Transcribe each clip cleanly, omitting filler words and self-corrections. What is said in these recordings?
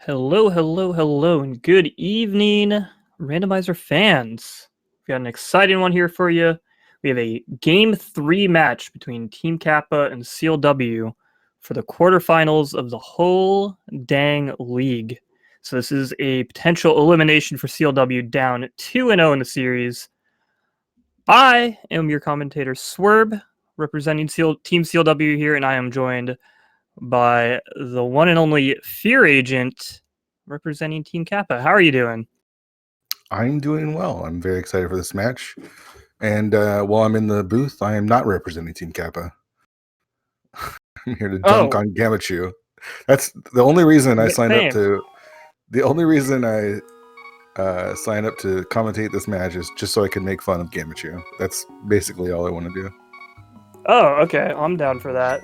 Hello, hello, hello, and good evening, Randomizer fans. We got an exciting one here for you. We have a Game 3 match between Team Kappa and CLW for the quarterfinals of the whole dang league. So this is a potential elimination for CLW down 2-0 in the series. I am your commentator, Swerb, representing Team CLW here, and I am joined by the one and only Fear Agent representing Team Kappa. How are you doing? I'm doing well. I'm very excited for this match. And while I'm in the booth, I am not representing Team Kappa. I'm here to dunk on Gammachuu. That's the only reason I signed up to. The only reason I signed up to commentate this match is just so I can make fun of Gammachuu. That's basically all I want to do. Oh, okay. I'm down for that.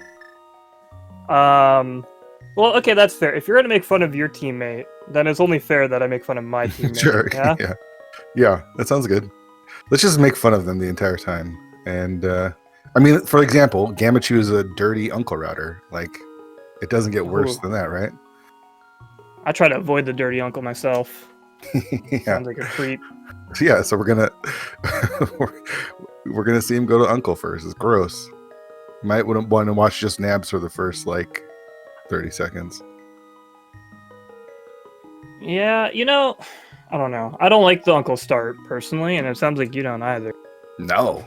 Well, okay, that's fair. If you're going to make fun of your teammate, then it's only fair that I make fun of my teammate. Sure. Yeah? Yeah, that sounds good. Let's just make fun of them the entire time. And I mean, for example, Gammachuu is a dirty uncle router. Like, it doesn't get worse than that, right? I try to avoid the dirty uncle myself. Yeah. Sounds like a creep. Yeah, so we're gonna we're gonna see him go to uncle first. It's gross. Might want to watch just Nabs for the first like 30 seconds. Yeah, you know, I don't know. I don't like the uncle start personally, and it sounds like you don't either. No.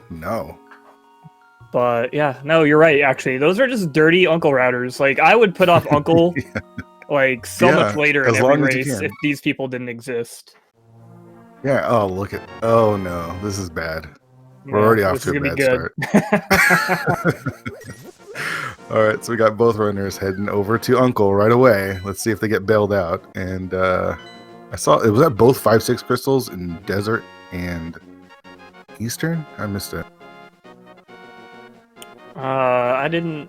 But yeah, no, you're right. Actually, those are just dirty uncle routers. Like I would put off uncle like so much later in every race if these people didn't exist. Yeah. Oh, look at. Oh no, this is bad. We're already off to a bad start. All right, so we got both runners heading over to Uncle right away. Let's see if they get bailed out. And I saw it was at both 5-6 crystals in Desert and Eastern. I missed it. I did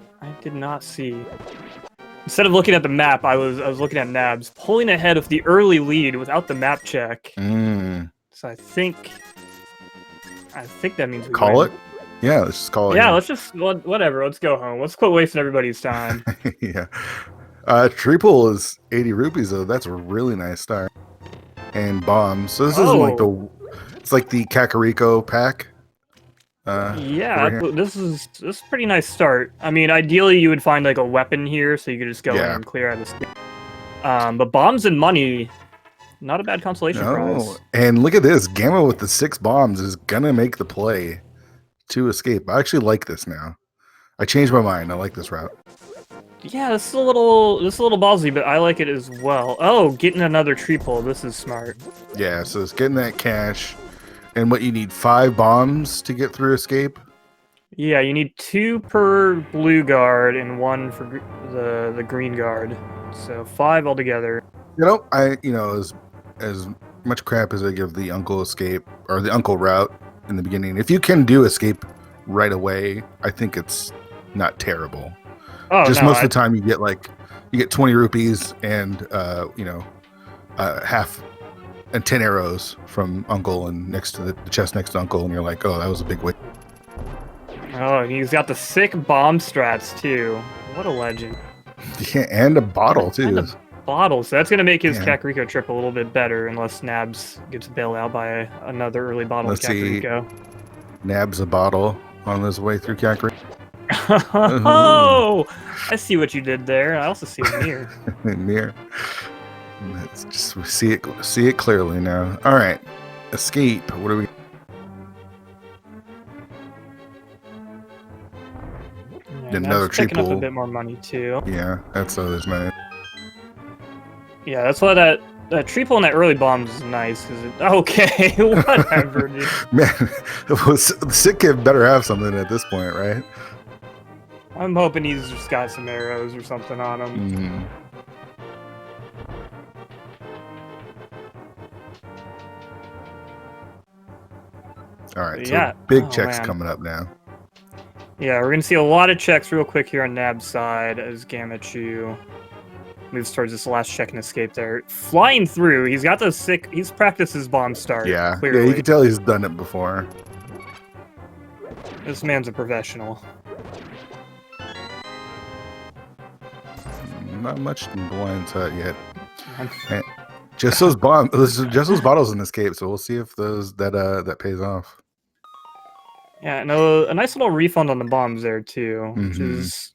not see. Instead of looking at the map, I was looking at Nabs pulling ahead of the early lead without the map check. So I think that means we call win. it. Yeah, let's just call it. Yeah, let's just whatever. Let's go home. Let's quit wasting everybody's time. Yeah. Triple is 80 rupees though. That's a really nice start. And bombs. So this isn't like it's like the Kakariko pack. Yeah, this is a pretty nice start. I mean, ideally you would find like a weapon here, so you could just go in and clear out the stage. But bombs and money, not a bad consolation prize. And look at this, Gamma with the 6 bombs is gonna make the play to escape. I actually like this now. I changed my mind. I like this route. Yeah, this is a little ballsy, but I like it as well. Oh, getting another triple. This is smart. Yeah, so it's getting that cash. And what you need 5 bombs to get through escape? Yeah, you need 2 per blue guard and 1 for the green guard. So 5 altogether. You know, as much crap as I give the uncle escape or the uncle route in the beginning, if you can do escape right away, I think it's not terrible. Most of the time you get 20 rupees and half and 10 arrows from Uncle and next to the chest next to Uncle, and you're like, oh, that was a big win. Oh, and he's got the sick bomb strats too. What a legend. Yeah, and a bottle too. And a bottle, so that's gonna make his Kakariko trip a little bit better, unless Nabs gets bailed out by another early bottle of Kakariko. Nabs a bottle on his way through Kakariko. Oh, I see what you did there. I also see a mirror. Mirror. Let's just see it clearly now. All right, escape. What do we? Yeah, another triple. Picking up a bit more money too. Yeah, that's there's money. Yeah, that's why that triple and that early bombs is nice. Okay, whatever, dude. Man, the sick kid better have something at this point, right? I'm hoping he's just got some arrows or something on him. All right, so big checks coming up now. Yeah, we're going to see a lot of checks real quick here on Nab's side as Gammachuu moves towards this last check and escape there. Flying through, he's got those sick... He's practiced his bomb start, clearly. Yeah, you can tell he's done it before. This man's a professional. Not much in blind sight yet. Just those bottles in this cave, so we'll see if that pays off. Yeah, no, a nice little refund on the bombs there too, which Mhm. is,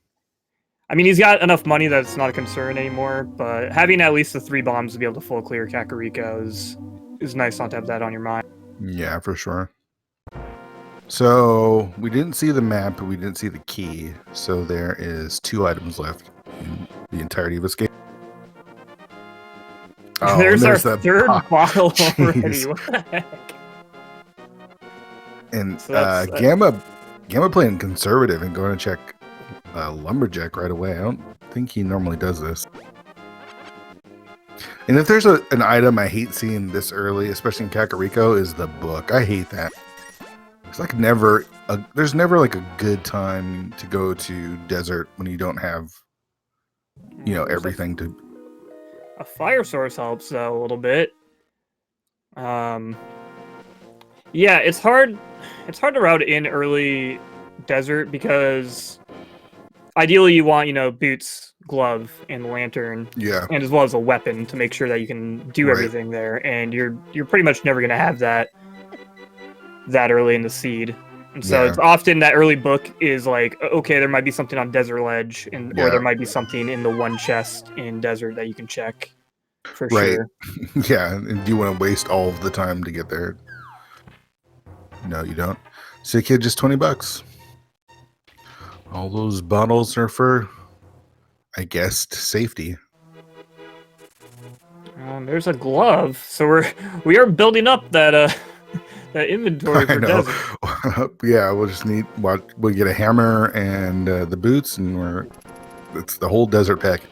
I mean, he's got enough money that it's not a concern anymore. But having at least the 3 bombs to be able to full clear Kakariko is nice not to have that on your mind. Yeah, for sure. So we didn't see the map, but we didn't see the key. So there is 2 items left in the entirety of this game. Oh, there's our the 3rd bottle already. Jeez. What the heck? And So Gamma playing conservative and going to check Lumberjack right away. I don't think he normally does this. And if there's an item I hate seeing this early, especially in Kakariko, is the book. I hate that. It's like there's never like a good time to go to desert when you don't have, everything to. A fire source helps though a little bit. Yeah, it's hard to route in early desert because ideally you want, boots, glove, and lantern. Yeah. And as well as a weapon to make sure that you can do everything there. And you're pretty much never gonna have that early in the seed. And so it's often that early book is like, okay, there might be something on Desert Ledge, or there might be something in the one chest in Desert that you can check for sure. Yeah, and do you want to waste all of the time to get there? No, you don't. So kid, just $20. All those bottles are for, I guess, safety. There's a glove, so we are building up that that inventory for desert. Yeah, we'll just we'll get a hammer and the boots, and it's the whole desert pack.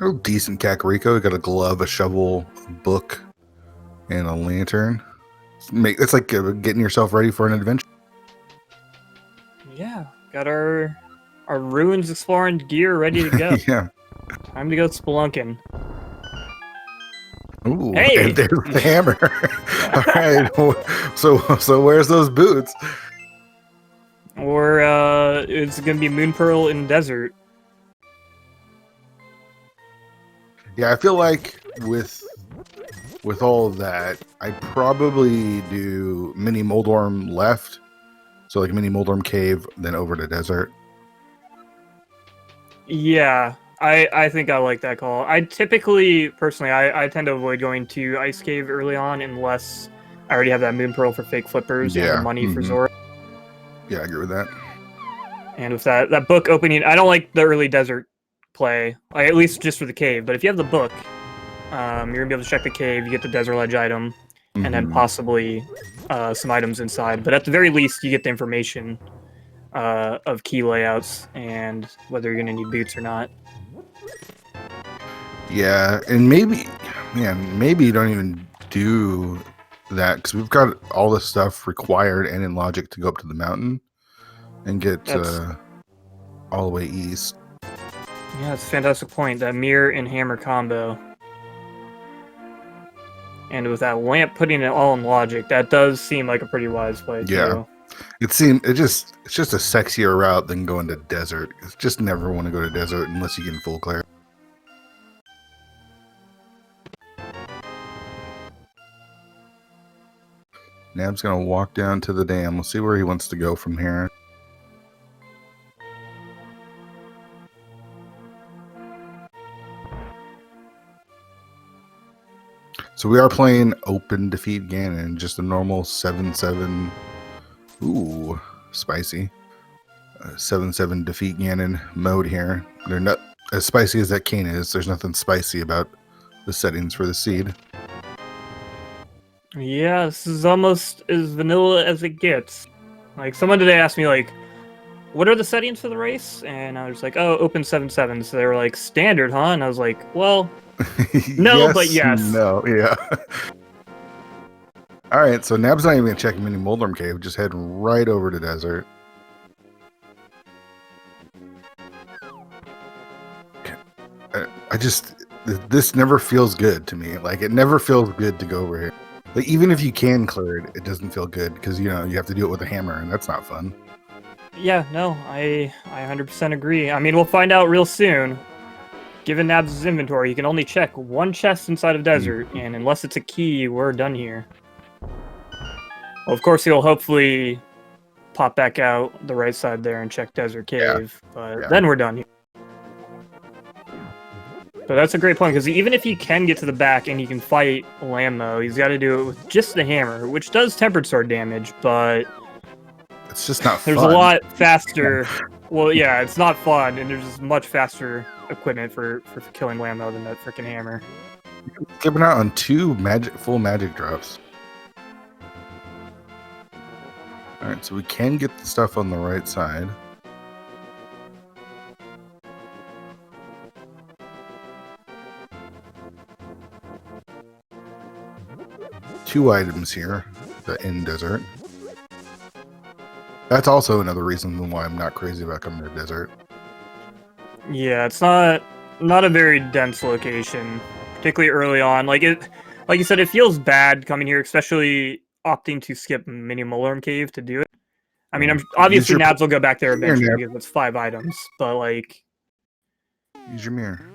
Oh, decent Kakariko. We got a glove, a shovel, a book, and a lantern. It's like getting yourself ready for an adventure. Yeah, got our ruins exploring gear ready to go. Yeah. Time to go spelunking. Ooh, hey! And there's the hammer. All right. So where's those boots? Or it's gonna be Moon Pearl in desert. Yeah, I feel like with all of that, I'd probably do mini Moldorm left. So like mini Moldorm cave, then over to desert. Yeah. I think I like that call. I typically, personally, I tend to avoid going to Ice Cave early on unless I already have that Moon Pearl for fake flippers and the money for Zora. Yeah, I agree with that. And with that book opening, I don't like the early desert play, at least just for the cave. But if you have the book, you're going to be able to check the cave, you get the Desert Ledge item, and then possibly some items inside. But at the very least, you get the information of key layouts and whether you're going to need boots or not. Yeah, and maybe you don't even do that because we've got all this stuff required and in logic to go up to the mountain and get all the way east. Yeah, that's a fantastic point. That mirror and hammer combo. And with that lamp putting it all in logic, that does seem like a pretty wise play too. Yeah. It's just a sexier route than going to desert. It's just never want to go to desert unless you get full clear. Nab's gonna walk down to the dam. We'll see where he wants to go from here. So we are playing open defeat Ganon, just a normal 7-7. Ooh, spicy. 7-7 defeat Ganon mode here. They're not as spicy as that cane is. There's nothing spicy about the settings for the seed. Yeah, this is almost as vanilla as it gets. Like, someone today asked me, like, what are the settings for the race? And I was like, oh, open 7-7. So they were like, standard, huh? And I was like, well, no, yes, but yes. No, yeah. All right, so Nab's not even going to check Mini Moldorm Cave. Just head right over to desert. This never feels good to me. Like, it never feels good to go over here. Like, even if you can clear it, it doesn't feel good because, you have to do it with a hammer, and that's not fun. Yeah, no, I 100% agree. I mean, we'll find out real soon. Given Nabs' inventory, you can only check one chest inside of Desert, and unless it's a key, we're done here. Well, of course, he'll hopefully pop back out the right side there and check Desert Cave, but then we're done here. But that's a great point, because even if he can get to the back and he can fight Lambo, he's got to do it with just the hammer, which does tempered sword damage, but it's just not there's fun. A lot faster. Well, yeah, it's not fun, and there's just much faster equipment for killing Lambo than that freaking hammer. Giving out on 2 full magic drops. All right, so we can get the stuff on the right side. Two items here, the in desert. That's also another reason why I'm not crazy about coming to desert. Yeah, it's not a very dense location, particularly early on. Like you said, it feels bad coming here, especially opting to skip Mini Molarm Cave to do it. I mean, obviously Nabs will go back there eventually because it's 5 items, but like, use your mirror.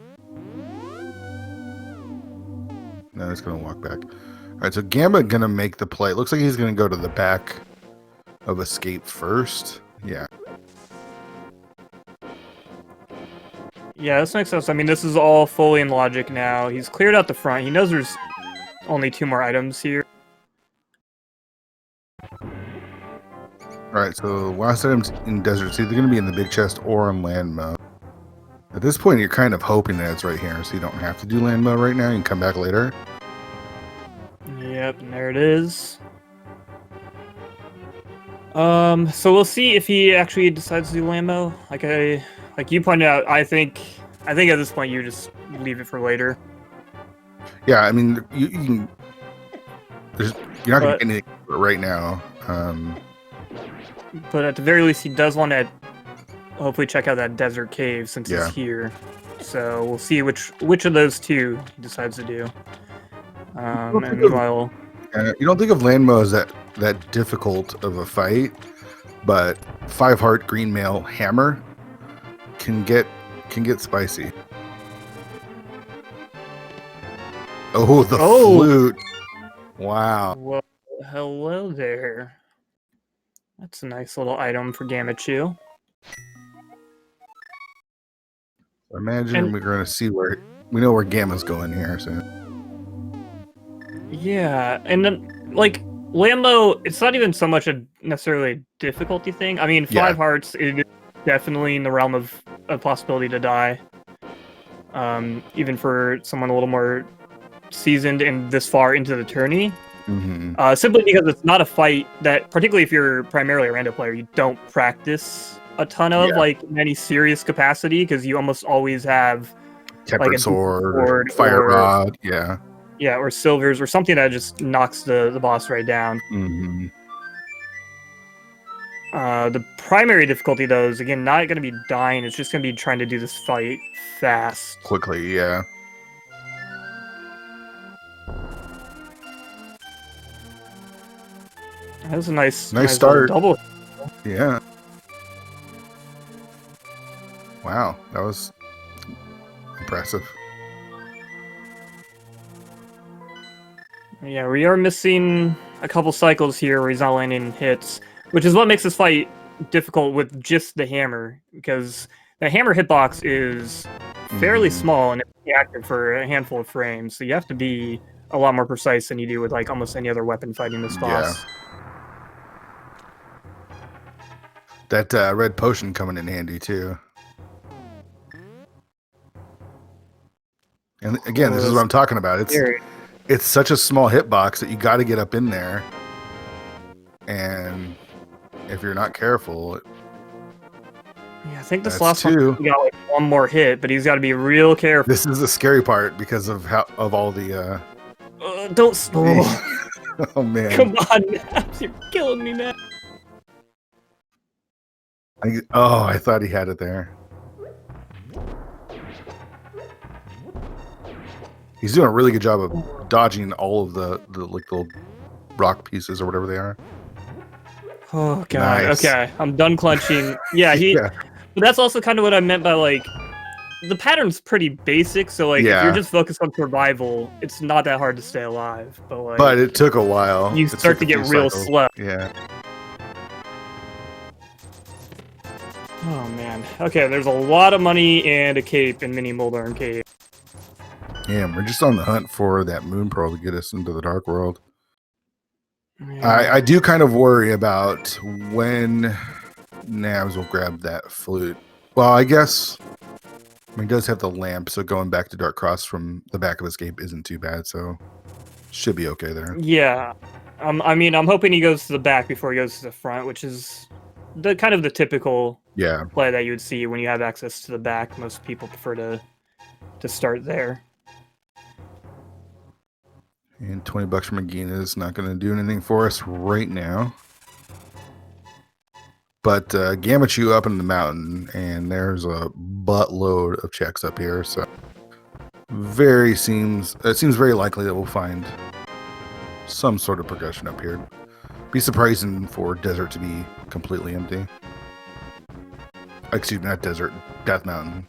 No, it's gonna walk back. All right, so Gamma gonna make the play. Looks like he's gonna go to the back of escape first. Yeah. Yeah, this makes sense. I mean, this is all fully in logic now. He's cleared out the front. He knows there's only 2 more items here. Alright, so last items in desert, it's either going to be in the big chest or in land mode. At this point, you're kind of hoping that it's right here, so you don't have to do land mode right now. You can come back later. Yep, and there it is. So we'll see if he actually decides to do Lambo. Like you pointed out, I think at this point you just leave it for later. Yeah, I mean, you can. You're not going to get anything right now. But at the very least, he does want to hopefully check out that desert cave since he's here. So we'll see which of those 2 he decides to do. And meanwhile, you don't think of land mode as that difficult of a fight, but 5 heart green mail hammer can get spicy. Oh, the flute! Wow. Well, hello there. That's a nice little item for Gammachuu. Imagine we're going to see we know where Gamma's going here soon. Yeah, and then like Lambo, it's not even so much necessarily a difficulty thing. I mean, 5 hearts is definitely in the realm of a possibility to die. Even for someone a little more seasoned and this far into the tourney. Mm-hmm. Simply because it's not a fight that, particularly if you're primarily a rando player, you don't practice a ton of like in any serious capacity because you almost always have tempered sword, fire rod, yeah, or silvers or something that just knocks the boss right down. Mm-hmm. The primary difficulty though is again not going to be dying; it's just going to be trying to do this fight fast, quickly. Yeah. That was a nice start. Double. Yeah. Wow, that was impressive. Yeah, we are missing a couple cycles here where he's not landing hits, which is what makes this fight difficult with just the hammer, because the hammer hitbox is fairly small and it's active for a handful of frames, so you have to be a lot more precise than you do with like almost any other weapon fighting this boss. Yeah. That red potion coming in handy too. And again, this is what I'm talking about. It's such a small hitbox that you got to get up in there, and if you're not careful, yeah, I think this last one he got like 1 more hit, but he's got to be real careful. This is the scary part because of all the. Don't. Oh man! Come on, Nabs, you're killing me now. I thought he had it there. He's doing a really good job of dodging all of the like little rock pieces or whatever they are. Oh god. Nice. Okay, I'm done clenching. Yeah, Yeah. But that's also kind of what I meant by like the pattern's pretty basic. So like if you're Yeah. just focused on survival, it's not that hard to stay alive. But like, But it took a while. you It start took to a get few real cycles. slow. Yeah. Oh man. Okay, there's a lot of money and a cape in Mini Moldarm Cave. Damn, we're just on the hunt for that moon pearl to get us into the dark world. Yeah. I do kind of worry about when Nabs will grab that flute. Well, I guess he does have the lamp, so going back to Dark Cross from the back of his cape isn't too bad, so should be okay there. Yeah. I mean, I'm hoping he goes to the back before he goes to the front, which is the kind of the typical play that you would see when you have access to the back. Most people prefer to start there. And 20 bucks from Magina is not going to do anything for us right now. But Gammachuu up in the mountain, and there's a buttload of checks up here, so it seems very likely that we'll find some sort of progression up here. Be surprising for desert to be completely empty. Excuse me, not desert, Death Mountain.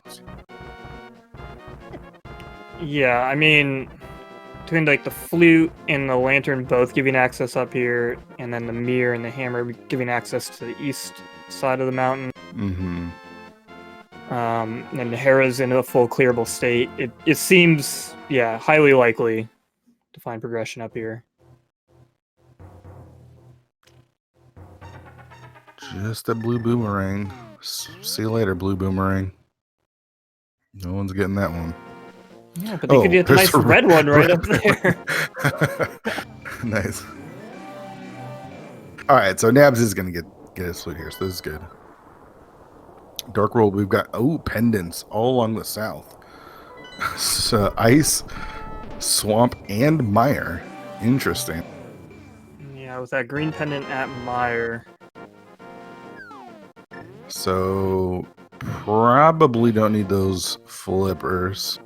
Yeah, I mean, between like the flute and the lantern both giving access up here, and then the mirror and the hammer giving access to the east side of the mountain. Mm-hmm. And Hera's in a full clearable state. It seems, yeah, highly likely to find progression up here. Just a blue boomerang. See you later, blue boomerang. No one's getting that one. Yeah, but they could get a nice red one right up there. Nice. All right, so Nabs is going to get his flute here, so this is good. Dark World, we've got, pendants all along the south. So ice, swamp, and mire. Interesting. Yeah, with that green pendant at mire. So probably don't need those flippers.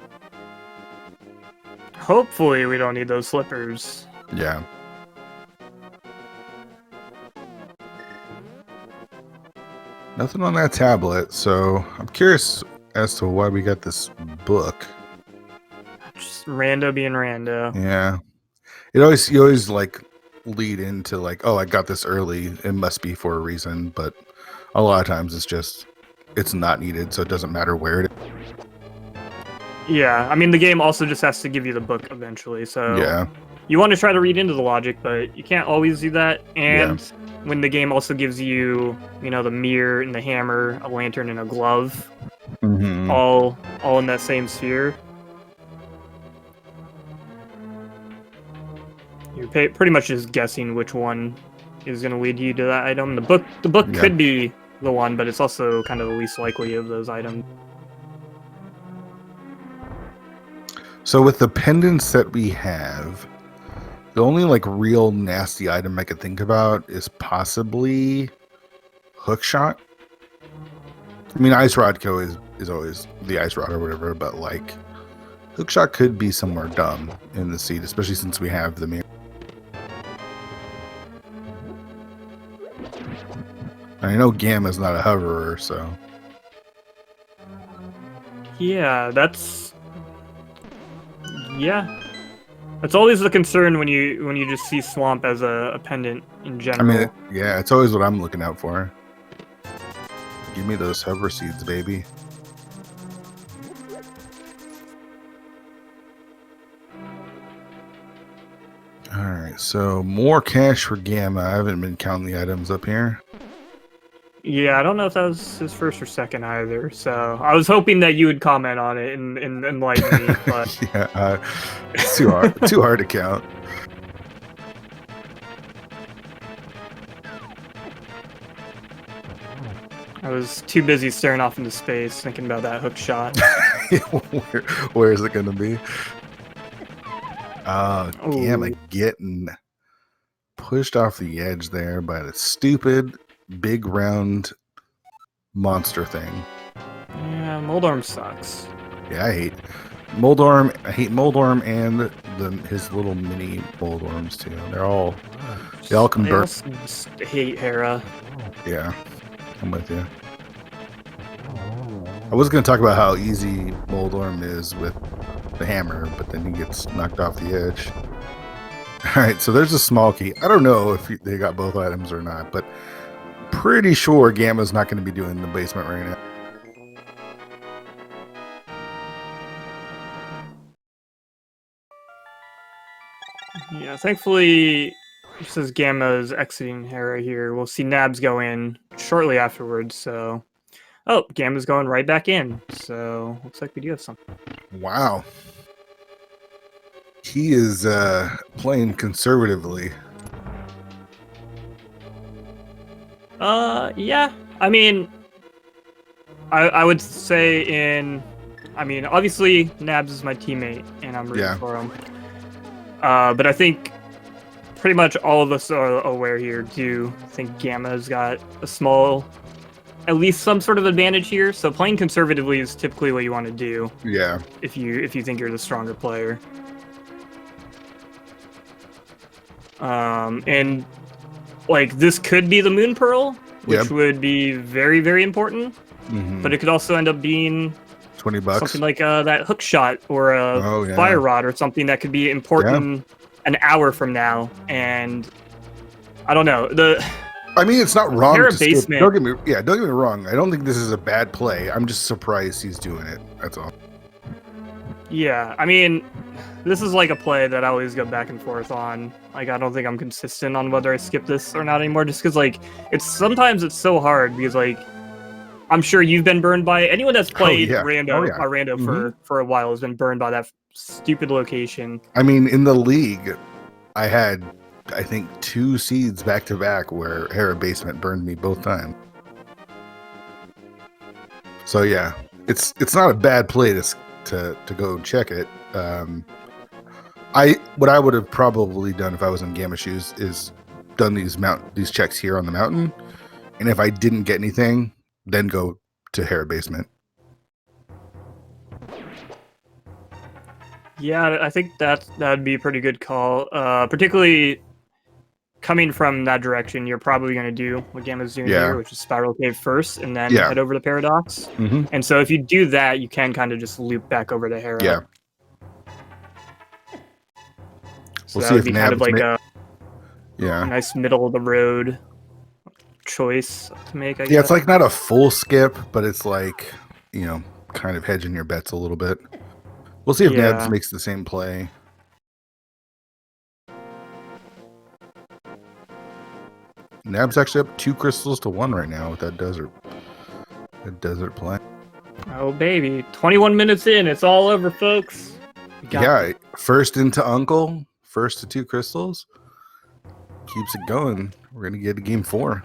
Hopefully we don't need those slippers. Yeah. Nothing on that tablet, so I'm curious as to why we got this book. Just rando being rando. Yeah. You always like lead into like, oh, I got this early. It must be for a reason, but a lot of times it's not needed, so it doesn't matter where it is. Yeah, I mean the game also just has to give you the book eventually, so Yeah. You want to try to read into the logic, but you can't always do that. And when the game also gives you, the mirror and the hammer, a lantern and a glove, all in that same sphere, you're pretty much just guessing which one is going to lead you to that item. The book could be the one, but it's also kind of the least likely of those items. So with the pendants that we have, the only like real nasty item I could think about is possibly hookshot. I mean, Ice Rodco is always the Ice Rod or whatever, but like hookshot could be somewhere dumb in the seed, especially since we have the mirror. I know Gamma's not a hoverer, so yeah, that's always the concern when you just see swamp as a pendant in general. I mean, yeah, it's always what I'm looking out for. Give me those hover seeds, baby. All right, so more cash for Gamma. I haven't been counting the items up here. Yeah, I don't know if that was his first or second either. So I was hoping that you would comment on it and enlighten me, but yeah, it's too hard to count. I was too busy staring off into space thinking about that hook shot. Where is it going to be? Gamma getting pushed off the edge there by the stupid big round monster thing. Yeah, Moldarm sucks. Yeah, I hate Moldorm and his little mini mold worms too. They all can I burn. also just hate Hera. Yeah, I'm with you. I was going to talk about how easy mold worm is with the hammer, but then he gets knocked off the edge. All right, so there's a small key. I don't know if they got both items or not, but pretty sure Gamma's not going to be doing the basement right now. Yeah, thankfully, just as Gamma is exiting Hera here, we'll see Nabs go in shortly afterwards, so... Oh, Gamma's going right back in, so looks like we do have something. Wow. He is playing conservatively. Yeah. I mean, I would say obviously Nabs is my teammate, and I'm rooting for him. But I think pretty much all of us are aware here do think Gamma's got a small, at least some sort of advantage here. So playing conservatively is typically what you want to do. Yeah. If you think you're the stronger player. And like this could be the Moon Pearl, which would be very, very important. But it could also end up being $20, something like that hook shot or a fire rod or something that could be important an hour from now. And I don't know. I mean, it's not wrong Hera to basement. don't get me wrong. I don't think this is a bad play. I'm just surprised he's doing it. That's all. Yeah, I mean, this is like a play that I always go back and forth on. Like, I don't think I'm consistent on whether I skip this or not anymore, just because, like, sometimes it's so hard, because, like, I'm sure you've been burned by anyone that's played rando for a while has been burned by that stupid location. I mean, in the league, I had, I think, 2 seeds back to back where Hera basement burned me both times. So yeah, it's not a bad play to go check it. What I would have probably done if I was in Gammachuu is done these checks here on the mountain, and if I didn't get anything, then go to Hera basement. Yeah, I think that'd be a pretty good call. Particularly coming from that direction, you're probably going to do what Gamma's doing here, which is Spiral Cave first, and then head over to Paradox. And so if you do that, you can kind of just loop back over to Hera. Yeah. So that would be kind of like a nice middle of the road choice to make, I guess. Yeah, it's like not a full skip, but it's like, kind of hedging your bets a little bit. We'll see if Nabs makes the same play. Nabs actually up 2 crystals to 1 right now with that desert play. Oh baby, 21 minutes in, it's all over, folks. First into Uncle, first to 2 crystals. Keeps it going. We're gonna get to game 4.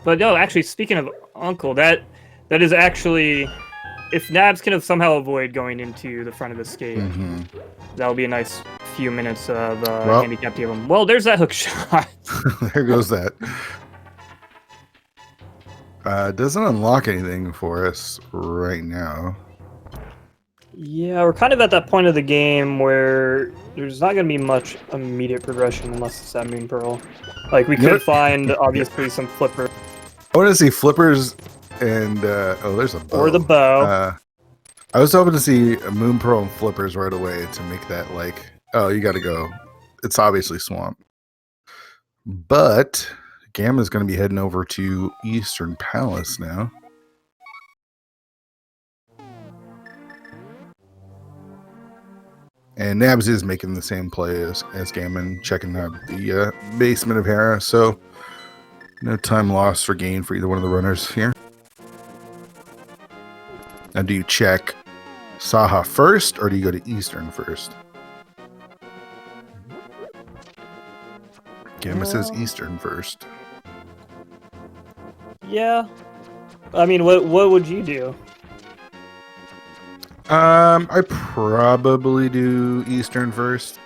But no, actually, speaking of Uncle, that is actually, if Nabs can somehow avoid going into the front of the skate, that'll be a nice few minutes of handicap to him. Well, there's that hook shot. There goes that. Doesn't unlock anything for us right now. Yeah, we're kind of at that point of the game where there's not going to be much immediate progression unless it's that Moon Pearl. Like, we could find, obviously, some flippers. I want to see flippers and, there's a bow. Or the bow. I was hoping to see a Moon Pearl and flippers right away to make that, like, oh, you got to go. It's obviously Swamp. But Gamma's going to be heading over to Eastern Palace now. And Nabs is making the same play as Gammon, checking out the basement of Hera. So no time lost or gain for either one of the runners here. Now, do you check Saha first, or do you go to Eastern first? Gamma says Eastern first. Yeah. I mean, what would you do? I probably do Eastern first.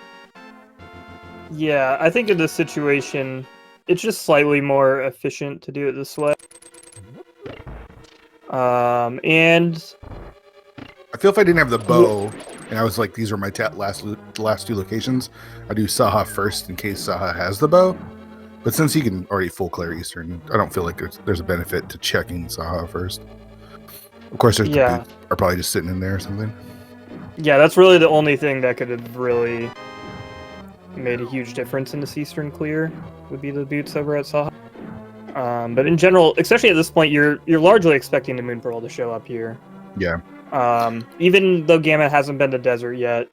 Yeah, I think in this situation, it's just slightly more efficient to do it this way. And I feel if I didn't have the bow, and I was like, these are my last two locations. I do Saha first in case Saha has the bow. But since he can already full clear Eastern, I don't feel like there's a benefit to checking Saha first. Of course, there's the boots are probably just sitting in there or something. Yeah, that's really the only thing that could have really made a huge difference in this Eastern clear would be the boots over at Saha. But in general, especially at this point, you're largely expecting the Moon Pearl to show up here. Yeah. Even though Gamma hasn't been to Desert yet,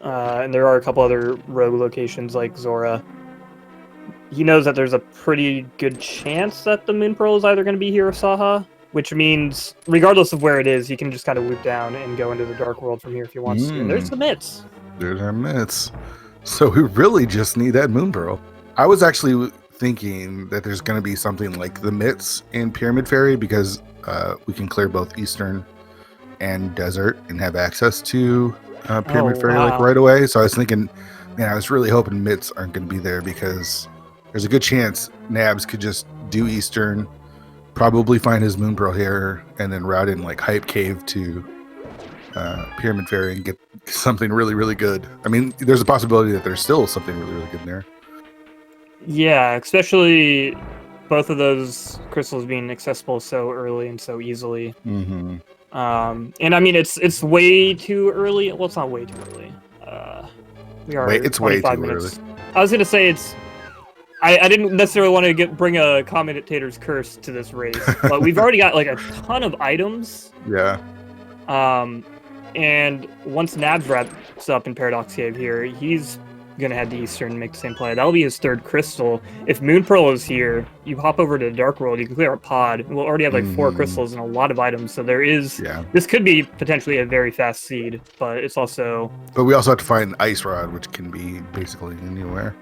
and there are a couple other rogue locations like Zora, he knows that there's a pretty good chance that the Moon Pearl is either going to be here or Saha, which means, regardless of where it is, he can just kind of loop down and go into the Dark World from here if he wants to. And there's the mitts. There's our mitts. So we really just need that Moon Pearl. I was actually thinking that there's going to be something like the mitts in Pyramid Ferry because we can clear both Eastern and Desert and have access to Pyramid Ferry like right away. So I was thinking, man, I was really hoping mitts aren't going to be there because there's a good chance Nabs could just do Eastern, probably find his Moon Pearl here, and then route in like Hype Cave to Pyramid Ferry and get something really, really good. I mean, there's a possibility that there's still something really, really good in there. Yeah, especially both of those crystals being accessible so early and so easily. Mm-hmm. And I mean, it's way too early. Well, it's not way too early. We are. It's way too minutes. Early. I was gonna say it's. I didn't necessarily want to bring a commentator's curse to this race, but we've already got like a ton of items. Yeah. And once Nabs wraps up in Paradox Cave here, he's gonna head to Eastern and make the same play. That'll be his third crystal. If Moon Pearl is here, you hop over to the Dark World, you can clear a pod. We'll already have like 4 crystals and a lot of items, so there is. Yeah. This could be potentially a very fast seed, but it's also. But we also have to find Ice Rod, which can be basically anywhere.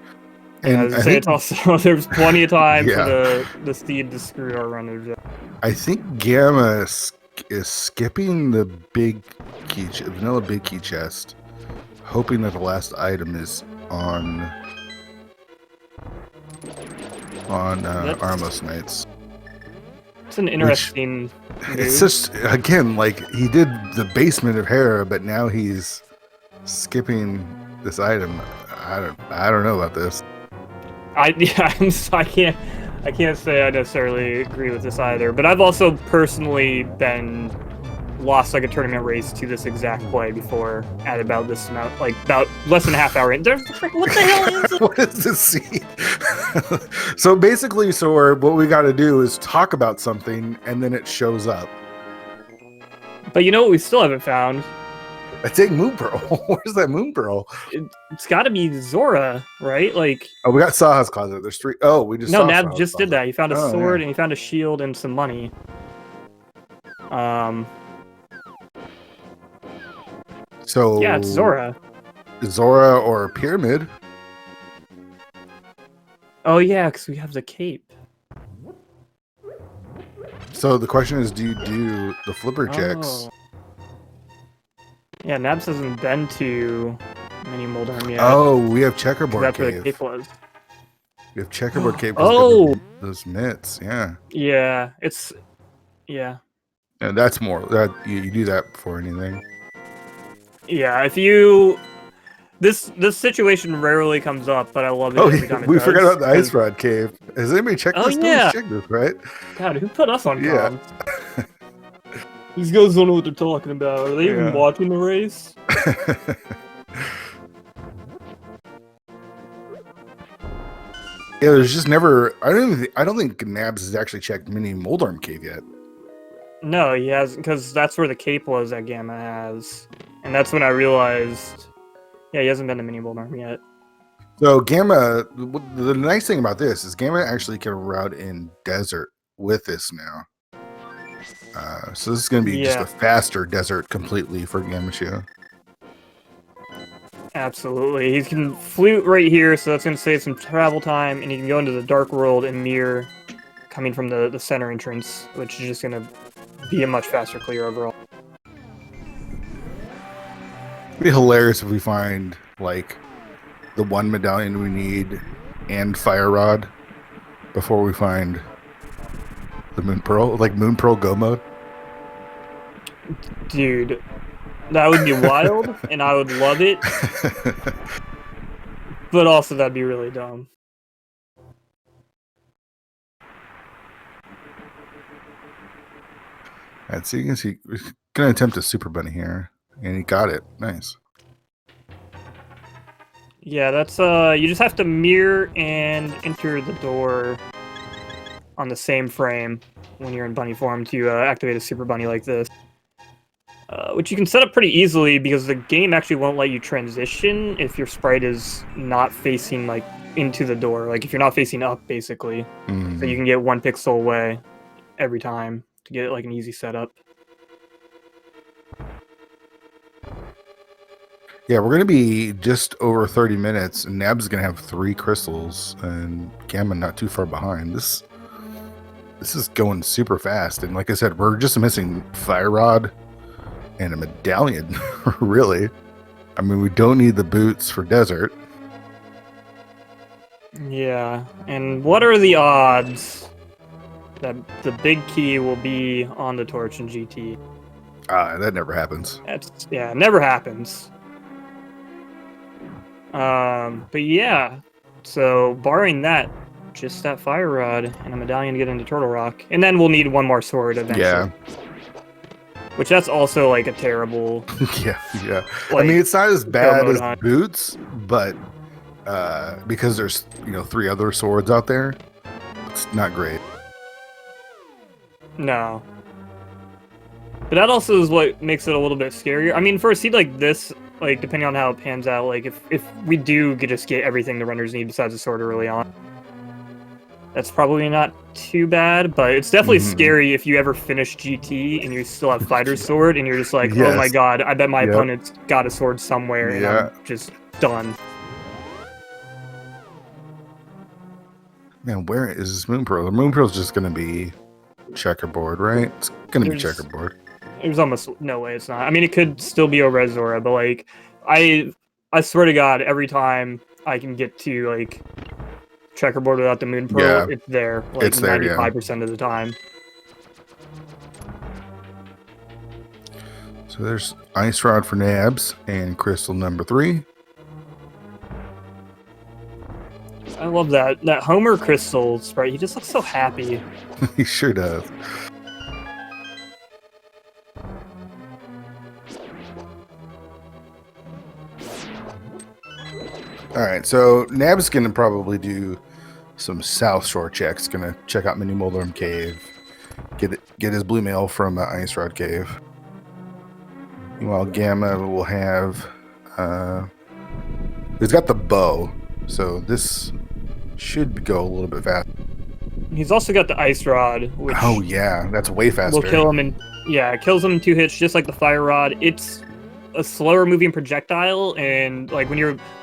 And I think it's also there's plenty of time for the steed to screw our runners up. I think Gamma is skipping the big key, vanilla big key chest, hoping that the last item is on Armos Knights. It's an interesting. It's just again like he did the basement of Hera, but now he's skipping this item. I don't know about this. I can't say I necessarily agree with this either, but I've also personally been lost like a tournament race to this exact play before at about this amount, like about less than a half hour in. What the hell is it? What is this seed? So basically, what we got to do is talk about something, and then it shows up. But you know what we still haven't found? I take Moon Pearl. Where's that Moon Pearl? It's got to be Zora, right? Like. Oh, we got Saha's closet. There's 3. Oh, we just. No, Nab just did that. He found a sword and he found a shield and some money. So. Yeah, it's Zora. Zora or Pyramid. Oh yeah, because we have the cape. So the question is, do you do the flipper checks? Yeah, Nabs hasn't been to Mini Moldorm yet. Oh, we have Checkerboard That's Cave. where the cape was. We have Checkerboard Cave. Oh! Those mitts, yeah. Yeah, it's... Yeah. And that's more... that you do that before anything. Yeah, if you... This situation rarely comes up, but I love it every time it we does, forgot about the Ice Rod Cave. Has anybody checked this? Yeah. Check this, right? God, who put us on comms? These guys don't know what they're talking about. Are they even watching the race? There's just never. I don't think Nabs has actually checked Mini Moldorm Cave yet. No, he hasn't, because that's where the cape was that Gamma has, and that's when I realized. Yeah, he hasn't been to Mini Moldorm yet. So Gamma, the nice thing about this is Gamma actually can route in Desert with this now. So this is going to be just a faster desert completely for Gammachuu. Absolutely. He can flute right here, so that's going to save some travel time, and he can go into the Dark World and mirror coming from the center entrance, which is just going to be a much faster clear overall. It'd be hilarious if we find, like, the one medallion we need and Fire Rod before we find the Moon Pearl, like Moon Pearl Go mode. Dude, That would be wild, and I would love it. But also, that'd be really dumb. Alright, so you can see, we're gonna attempt a super bunny here, and he got it. Nice. Yeah, that's you just have to mirror and enter the door on the same frame when you're in bunny form to activate a super bunny like this. Which you can set up pretty easily because the game actually won't let you transition if your sprite is not facing like into the door. Like if you're not facing up, basically. So you can get 1 pixel away every time to get like an easy setup. Yeah, we're gonna be just over 30 minutes, and Nabs is gonna have 3 crystals, and Gamma not too far behind. This is going super fast, and like I said, we're just missing Fire Rod and a medallion, really. I mean, we don't need the boots for desert. Yeah, and what are the odds that the big key will be on the torch in GT? That never happens. Yeah, it never happens. But yeah, so barring that, just that Fire Rod and a medallion to get into Turtle Rock, and then we'll need 1 more sword eventually. Yeah. Which that's also like a terrible. yeah. Like, I mean, it's not as bad as hunt. boots, but because there's 3 other swords out there, it's not great. No. But that also is what makes it a little bit scarier. I mean, for a seed like this, like depending on how it pans out, like if we do just get everything the runners need besides the sword early on, that's probably not too bad, but it's definitely scary if you ever finish GT and you still have Fighter's Sword and you're just like, oh my god, I bet my opponent's got a sword somewhere and I'm just done. Man, where is this Moon Pearl? The Moon Pearl's just going to be checkerboard, right? It's going to be checkerboard. There's almost no way it's not. I mean, it could still be over Zora, but like, I swear to God, every time I can get to like checkerboard without the Moon Pearl, it's there. Like it's there, 95% of the time. So there's Ice Rod for Nabs and crystal number 3. I love that Homer crystal sprite. He just looks so happy. He sure does. All right, so Nab's gonna probably do some South Shore checks. Gonna check out Mini Moldorm Cave, get his blue mail from Ice Rod Cave. Meanwhile, Gamma will have he's got the bow, so this should go a little bit fast. He's also got the Ice Rod, which that's way faster. Will kill him it kills him in 2 hits, just like the Fire Rod. It's a slower moving projectile, and like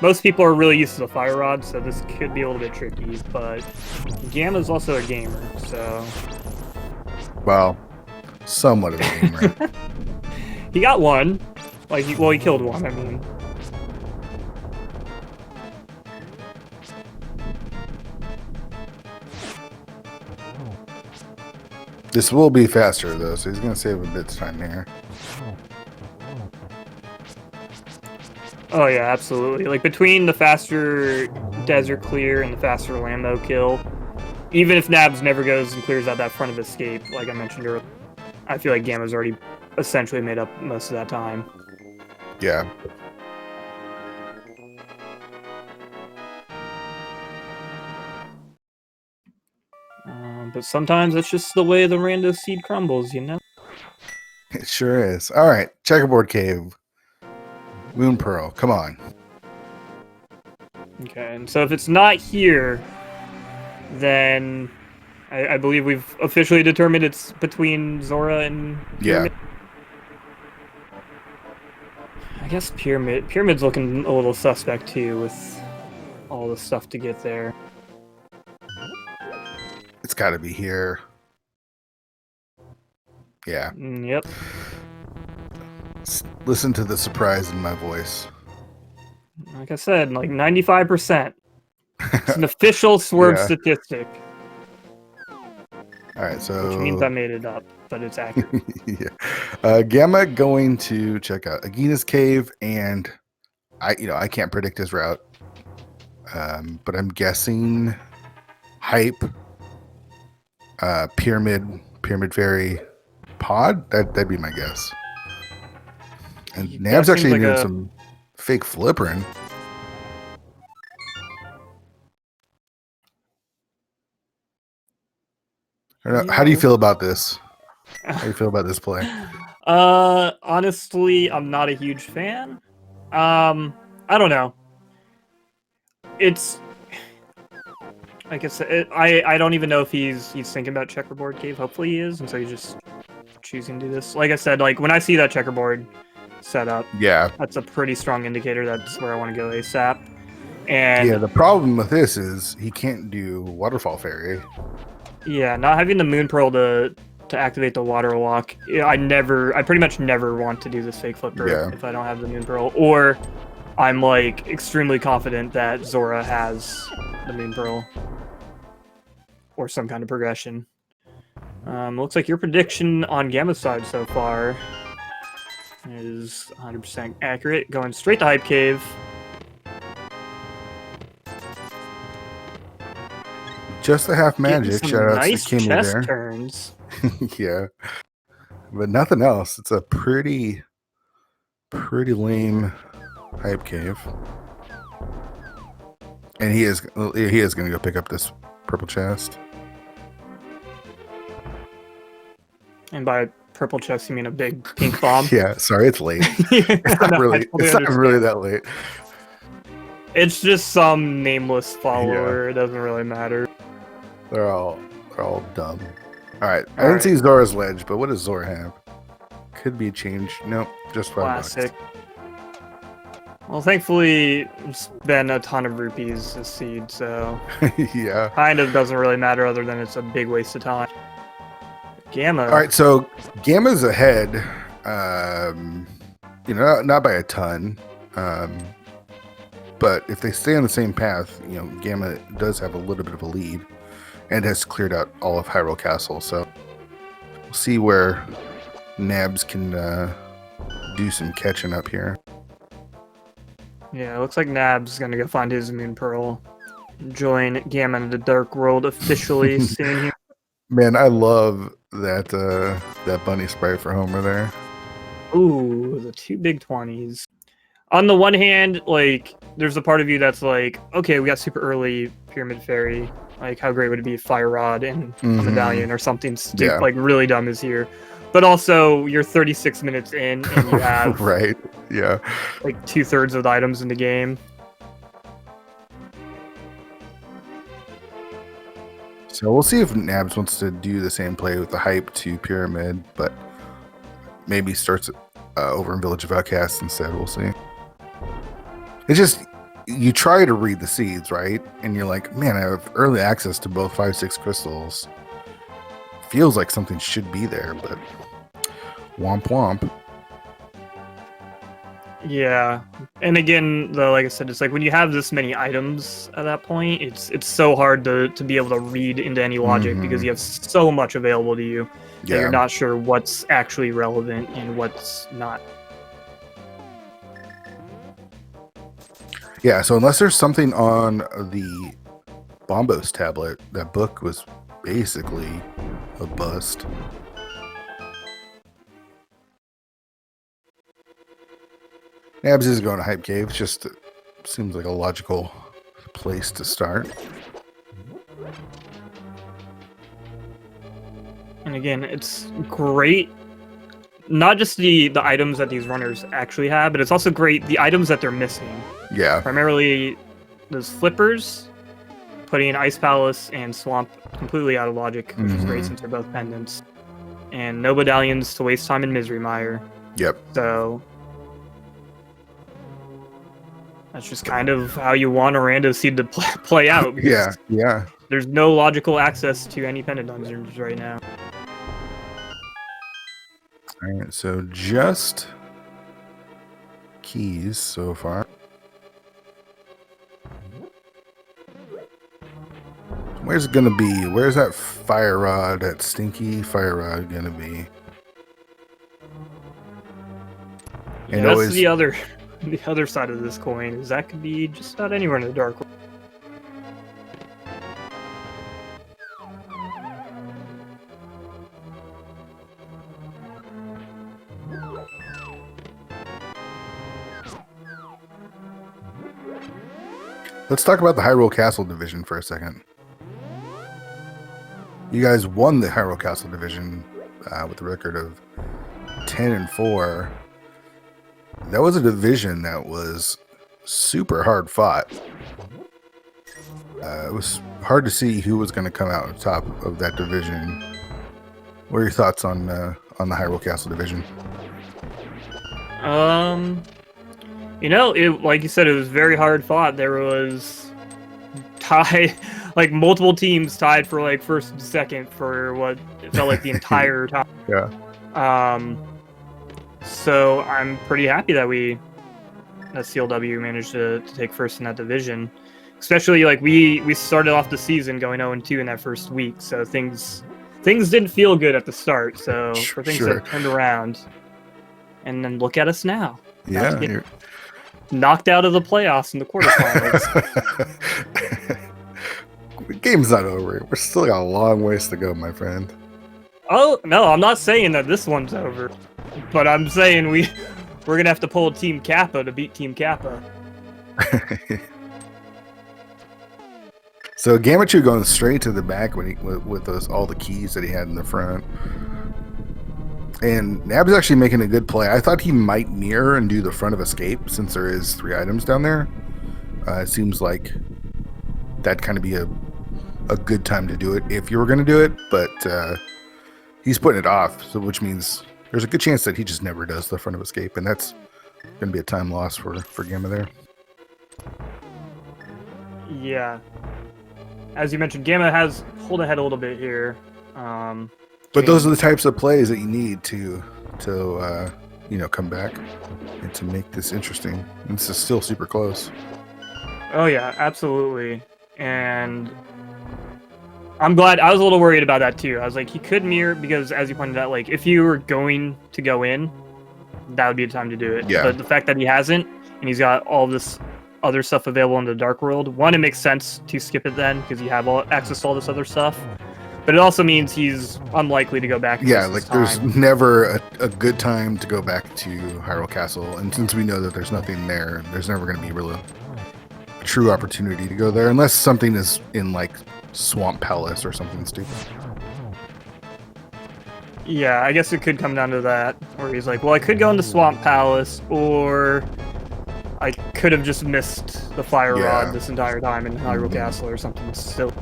most people are really used to the Fire Rod, so this could be a little bit tricky, but Gamma's also a gamer, so well, somewhat of a gamer. He got 1. Like he killed 1, I mean. This will be faster though, so he's gonna save a bit of time here. Oh yeah, absolutely. Like between the faster desert clear and the faster Lambo kill, even if Nabs never goes and clears out that front of escape, like I mentioned earlier, I feel like Gamma's already essentially made up most of that time. Yeah. But sometimes that's just the way the rando seed crumbles, you know? It sure is. All right, checkerboard cave. Moon Pearl, come on. Okay, and so if it's not here, then I believe we've officially determined it's between Zora and Pyramid. I guess Pyramid's looking a little suspect too with all the stuff to get there. It's got to be here. Yeah. Yep. Listen to the surprise in my voice. Like I said, like 95%. It's an official swerve statistic. All All right, so which means I made it up, but it's accurate. yeah. Gamma going to check out Agina's cave, and I can't predict his route, but I'm guessing hype, pyramid fairy, pod. That'd be my guess. And Nabs actually doing some fake flippering. How do you feel about this? How do you feel about this play? Honestly, I'm not a huge fan. I don't know. It's like I said, I don't even know if he's thinking about checkerboard cave. Hopefully he is, and so he's just choosing to do this. Like I said, like when I see that checkerboard setup, yeah, that's a pretty strong indicator that's where I want to go ASAP. And yeah, the problem with this is he can't do waterfall fairy. Yeah, not having the moon pearl to activate the water walk. I pretty much never want to do this fake flipper if I don't have the moon pearl, or I'm like extremely confident that Zora has the moon pearl or some kind of progression. Looks like your prediction on Gamma's side so far is 100% accurate. Going straight to Hype Cave. Just a half magic. Shout out nice to Kimmy chest there. turns. Yeah, but nothing else. It's a pretty lame hype cave, and he is going to go pick up this purple chest. And by purple chest, you mean a big pink bomb? Yeah, sorry, it's late. It's not really that late. It's just some nameless follower. Yeah. It doesn't really matter. They're all dumb. All right, I didn't see Zora's ledge, but what does Zora have? Could be changed. Nope, just $5. Classic. Well, thankfully, it's been a ton of rupees this seed, so yeah, kind of doesn't really matter other than it's a big waste of time. Gamma. All right, so Gamma's ahead. Not by a ton. But if they stay on the same path, Gamma does have a little bit of a lead and has cleared out all of Hyrule Castle. So we'll see where Nabs can do some catching up here. Yeah, it looks like Nabs is going to go find his Moon Pearl. Join Gamma in the Dark World officially soon here. Man, I love that bunny sprite for Homer there. Ooh, the 2 big 20s. On the one hand, like, there's a part of you that's like, okay, we got super early Pyramid Fairy. Like, how great would it be if Fire Rod and a Medallion or something like really dumb is here. But also, you're 36 minutes in and you have right, yeah, like 2/3 of the items in the game. So we'll see if Nabs wants to do the same play with the hype to Pyramid, but maybe starts over in Village of Outcasts instead. We'll see. It's just, you try to read the seeds, right? And you're like, man, I have early access to both 5-6 crystals. Feels like something should be there, but womp womp. Yeah, and again, though, like I said, it's like when you have this many items at that point, it's so hard to be able to read into any logic because you have so much available to you that you're not sure what's actually relevant and what's not. Yeah, so unless there's something on the Bombos tablet, that book was basically a bust. Nabs is going to Hype Cave. Just seems like a logical place to start. And again, it's great. Not just the items that these runners actually have, but it's also great the items that they're missing. Yeah. Primarily those flippers, putting Ice Palace and Swamp completely out of logic, which is great since they're both pendants. And no medallions to waste time in Misery Mire. Yep. So that's just kind of how you want a rando seed to play out. Yeah. There's no logical access to any pendant dungeons right now. All right, so just keys so far. Where's it gonna be? Where's that fire rod, that stinky fire rod gonna be? Yeah, And that's always the other side of this coin, is that could be just about anywhere in the dark. Let's talk about the Hyrule Castle division for a second. You guys won the Hyrule Castle division with a record of 10-4. That was a division that was super hard fought. It was hard to see who was going to come out on top of that division. What are your thoughts on the Hyrule Castle division? You know, like you said, it was very hard fought. There was like multiple teams tied for like first and second for what it felt like the entire time. Yeah. So I'm pretty happy that CLW managed to take first in that division. Especially like we started off the season going 0-2 in that first week, so things didn't feel good at the start. So for things that turned around, and then look at us now. Yeah, you're knocked out of the playoffs in the quarterfinals. The game's not over. We're still got a long ways to go, my friend. Oh no, I'm not saying that this one's over, but I'm saying we're gonna have to pull Team Kappa to beat Team Kappa. So Gammachuu going straight to the back with all the keys that he had in the front. And Nabs actually making a good play. I thought he might mirror and do the front of escape since there is 3 items down there. It seems like that'd kind of be a good time to do it if you were going to do it. But he's putting it off, so which means there's a good chance that he just never does the front of escape. And that's going to be a time loss for Gamma there. Yeah. As you mentioned, Gamma has pulled ahead a little bit here. But those are the types of plays that you need to come back and to make this interesting. And this is still super close. Oh yeah, absolutely. And I'm glad. I was a little worried about that too. I was like, he could mirror because, as you pointed out, like if you were going to go in, that would be the time to do it. Yeah. But the fact that he hasn't, and he's got all this other stuff available in the Dark World, one, it makes sense to skip it then because you have access to all this other stuff. But it also means he's unlikely to go back. Yeah, like there's never a good time to go back to Hyrule Castle. And since we know that there's nothing there, there's never going to be really a true opportunity to go there unless something is in like Swamp Palace or something stupid. Yeah, I guess it could come down to that, where he's like, well, I could go into Swamp Palace, or I could have just missed the fire rod this entire time in Hyrule Castle or something still.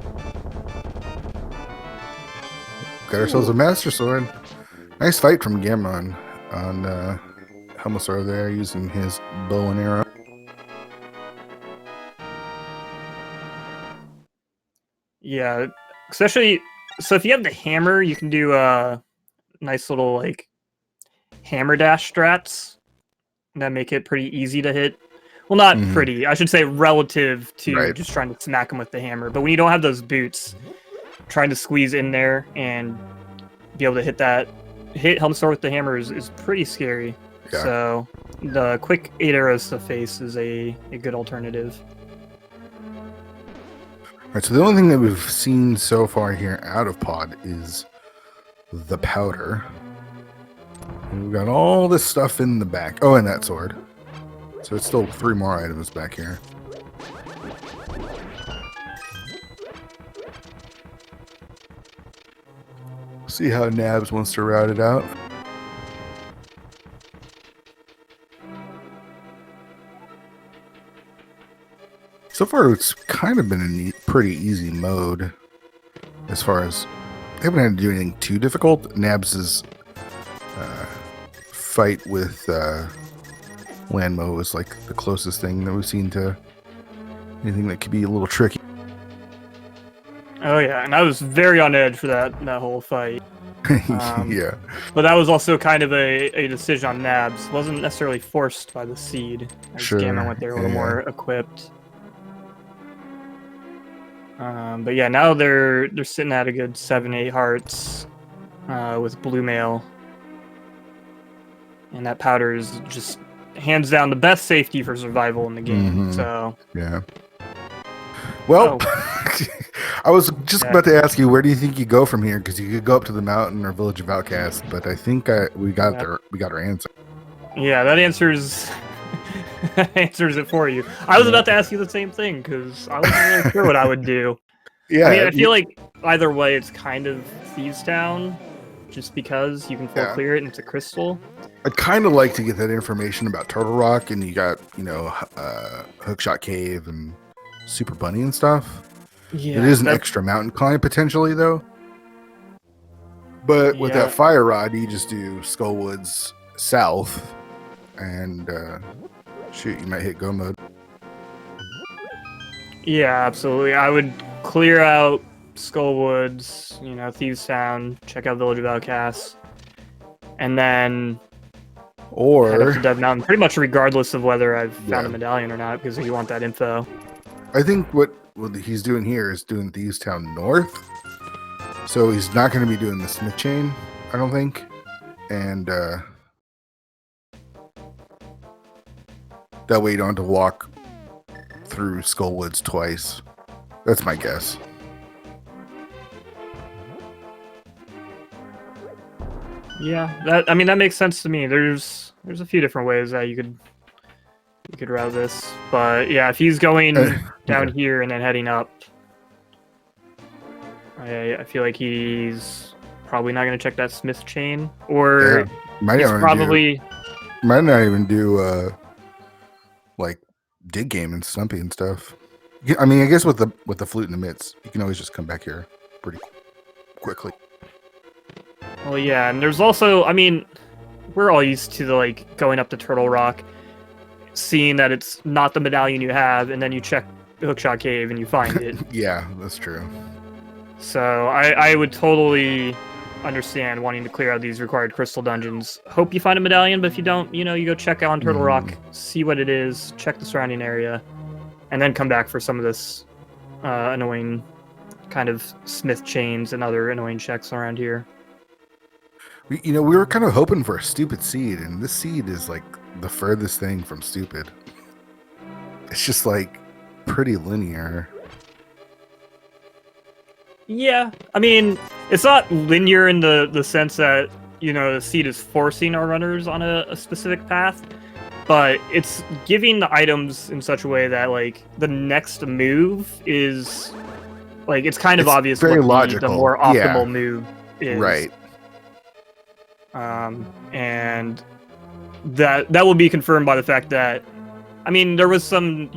Got ourselves a Master Sword. Nice fight from Gamma on Helmasaur there, using his bow and arrow. Yeah, especially, so if you have the hammer, you can do nice little like hammer dash strats that make it pretty easy to hit. Well, not pretty, I should say relative to just trying to smack him with the hammer. But when you don't have those boots, trying to squeeze in there and be able to hit Helmasaur with the hammer is pretty scary. Yeah. So the quick 8 arrows to face is a good alternative. All right, so the only thing that we've seen so far here out of pod is the powder. And we've got all this stuff in the back. Oh, and that sword. So it's still 3 more items back here. See how Nabs wants to route it out. So far, it's kind of been a pretty easy mode as far as they haven't had to do anything too difficult. Nabs' fight with Landmo is like the closest thing that we've seen to anything that could be a little tricky. Oh yeah, and I was very on edge for that whole fight. Yeah. But that was also kind of a decision on Nabs. It wasn't necessarily forced by the seed. As Gamma went there a little more equipped. But yeah, now they're sitting at a good 7-8 hearts with blue mail, and that powder is just hands down the best safety for survival in the game. So yeah. Well, I was just about to ask you, where do you think you go from here? Because you could go up to the mountain or Village of Outcasts, but I think we got our answer. Yeah, that answers answers it for you. I was about to ask you the same thing because I wasn't really sure what I would do. Yeah, I mean, I feel like either way, it's kind of Thieves Town, just because you can full clear it and it's a crystal. I'd kind of like to get that information about Turtle Rock, and you got Hookshot Cave and Super Bunny and stuff. Yeah, it is an extra mountain climb potentially, though. But with that fire rod, you just do Skullwoods south, and shoot, you might hit go mode. Yeah, absolutely. I would clear out Skullwoods, Thieves Town, check out Village of Outcasts, and then head up to Dead Mountain, pretty much regardless of whether I've found a medallion or not, because you want that info. I think what he's doing here is doing Thieves Town North, so he's not going to be doing the Smith Chain, I don't think, and that way you don't have to walk through Skullwoods twice. That's my guess. Yeah, that makes sense to me. There's a few different ways that you could route this, but yeah, if he's going down here and then heading up, I feel like he's probably not going to check that Smith Chain, or might not even do like Dig Game and Stumpy and stuff. I mean, I guess with the flute in the midst, you can always just come back here pretty quickly. Well, yeah, and there's also, I mean, we're all used to going up to Turtle Rock, seeing that it's not the medallion you have, and then you check Hookshot Cave and you find it. Yeah, that's true. So I would totally understand wanting to clear out these required crystal dungeons. Hope you find a medallion, but if you don't, you go check out on Turtle Rock, see what it is, check the surrounding area, and then come back for some of this annoying kind of Smith chains and other annoying checks around here. We were kind of hoping for a stupid seed, and this seed is like the furthest thing from stupid. It's just like pretty linear. Yeah, I mean, it's not linear in the sense that, the seed is forcing our runners on a specific path, but it's giving the items in such a way that, the next move is, it's kind of obvious very what logical. The more optimal move is. Right. And that will be confirmed by the fact that, I mean, there was some,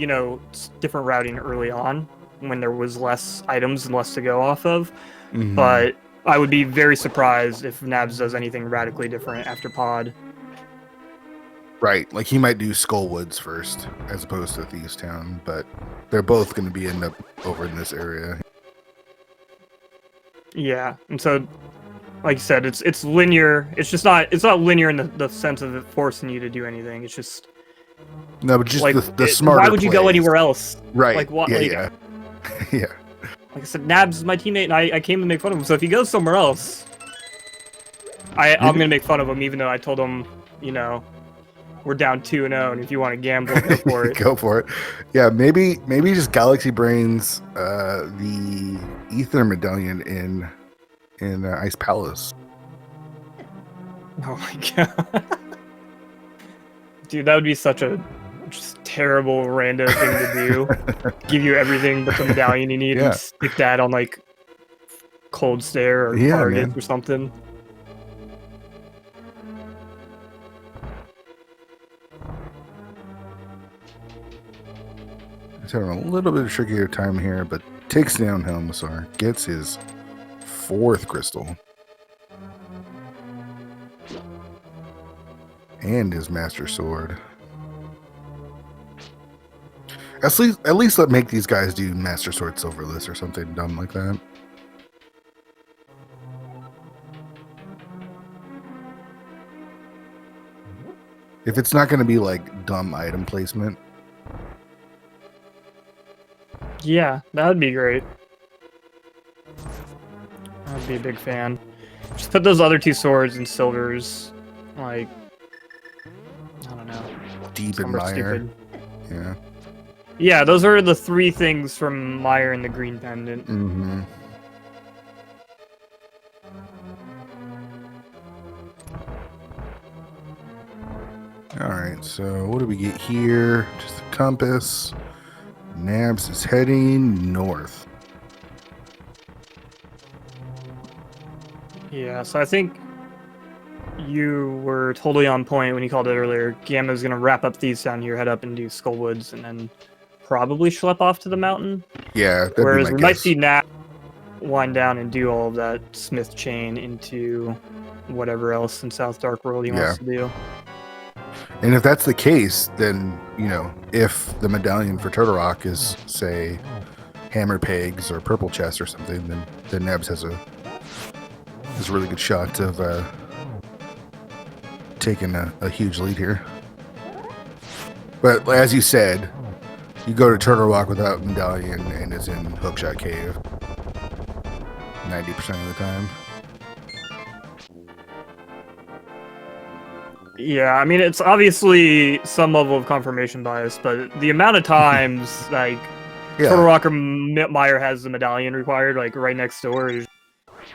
different routing early on when there was less items and less to go off of, but I would be very surprised if Nabs does anything radically different after Pod. Right, like he might do Skullwoods first as opposed to Thieves Town, but they're both going to end up over in this area. Yeah, and so, like you said, it's linear. It's not linear in the sense of it forcing you to do anything. It's just but just the smarter. Why would you go anywhere else? Right. Like what? Yeah. Yeah. Like I said, Nabs is my teammate, and I came to make fun of him. So if he goes somewhere else, I'm gonna make fun of him, even though I told him, we're down 2-0, and if you want to gamble, go for it. Go for it. Yeah, maybe just Galaxy Brains the Ether Medallion in Ice Palace. Oh my god, dude, that would be such a just terrible rando thing to do. Give you everything but the medallion you need, and stick that on Cold Stare or Target or something. He's having a little bit of trickier time here, but takes down Helmasaur, gets his 4th crystal, and his Master Sword. At least let make these guys do Master Sword Silverless or something dumb like that. If it's not going to be dumb item placement. Yeah, that would be great. I'd be a big fan. Just put those other 2 swords in silvers, like, I don't know. Deep in Mire. Yeah. Yeah, those are the 3 things from Mire and the green pendant. Mm-hmm. Alright, so what do we get here? Just a compass. Nabs is heading north. Yeah, so I think you were totally on point when you called it earlier. Gamma's going to wrap up these down here, head up and do Skullwoods, and then probably schlep off to the mountain. Yeah, that'd whereas be my we guess. might see Nab wind down and do all of that Smith chain into whatever else in South Dark World he wants to do. And if that's the case, then, you know, if the medallion for Turtle Rock is, say, hammer pegs or purple chest or something, then Nabs has a really good shot of taking a huge lead here. But as you said, you go to Turtle Rock without medallion and it's in Hookshot Cave 90% of the time. Yeah, I mean, it's obviously some level of confirmation bias, but the amount of times, like, Turtle Rock or Mire has the medallion required, like, right next door, is,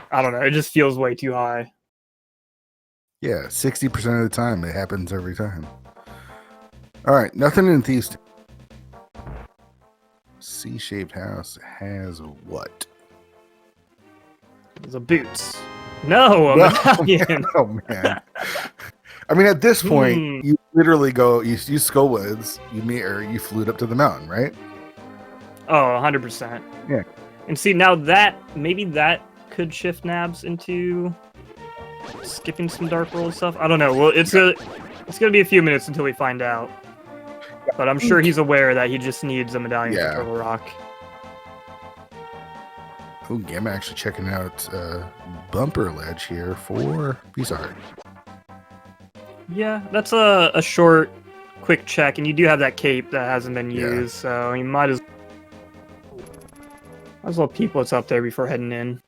I don't know, it just feels way too high. Yeah, 60% of the time, it happens every time. Alright, nothing in Thieves. C-shaped house has what? The boots. No, a medallion. Oh, man. I mean, at this point, you literally go, you Skullwoods, you flew up to the mountain, right? Oh, 100%. Yeah. And see, now maybe that could shift Nabs into skipping some Dark World stuff. I don't know. Well, it's going to be a few minutes until we find out. But I'm sure he's aware that he just needs a medallion for Turtle Rock. Oh, Gamma actually checking out Bumper Ledge here for piece of art. Yeah, that's a short, quick check, and you do have that cape that hasn't been used, so you might as well peep what's up there before heading in.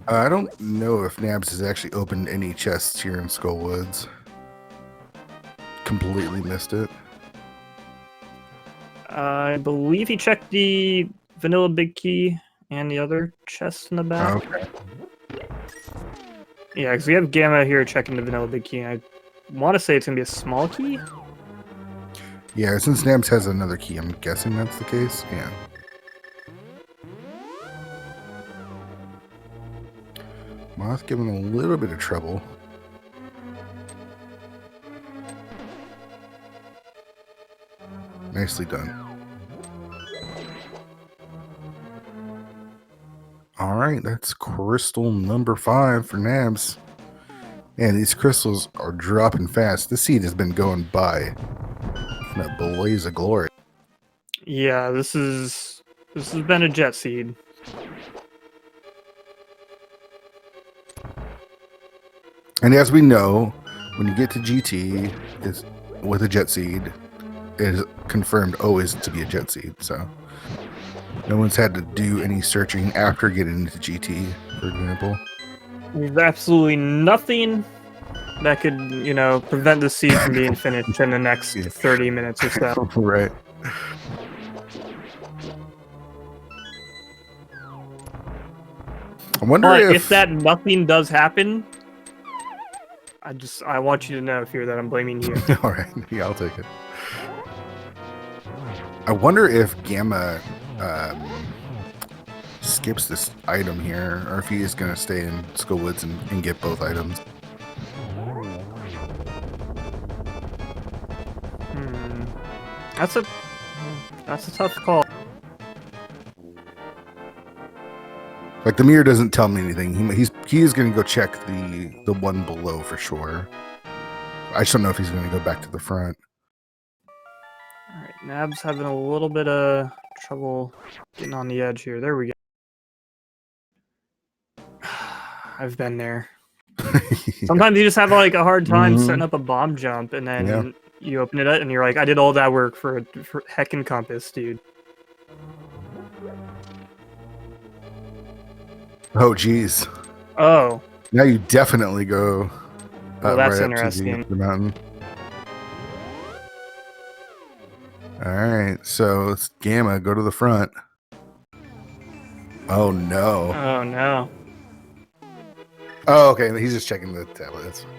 I don't know if Nabs has actually opened any chests here in Skullwoods. Completely missed it. I believe he checked the vanilla big key and the other chest in the back. Okay. Yeah, because we have Gamma here checking the vanilla big key. I want to say it's going to be a small key. Yeah, since Nabs has another key, I'm guessing that's the case. Yeah. Moth giving a little bit of trouble. Nicely done. All right, that's crystal number 5 for Nabs. And these crystals are dropping fast. This seed has been going by in a blaze of glory. Yeah, this has been a jet seed. And as we know, when you get to GT, is with a jet seed, it is confirmed always to be a jet seed. So no one's had to do any searching after getting into GT, for example. There's absolutely nothing that could, prevent the seed from being finished in the next 30 minutes or so. Right. I wonder if that nothing does happen, I want you to know, Fear, that I'm blaming you. All right, yeah, I'll take it. I wonder if Gamma skips this item here, or if he is going to stay in Skullwoods and get both items. That's a tough call. Like, the mirror doesn't tell me anything. He is going to go check the one below for sure. I just don't know if he's going to go back to the front. All right, Nabs having a little bit of trouble getting on the edge here. There we go. I've been there. Sometimes you just have like a hard time setting up a bomb jump, and then You open it up and you're like, I did all that work for heckin' compass, dude. Oh, geez. Oh. Now you definitely go Well, that's right interesting. up to the mountain. All right, so it's Gamma. Go to the front. Oh, no. Oh, no. Oh, okay. He's just checking the tablet. That's fine.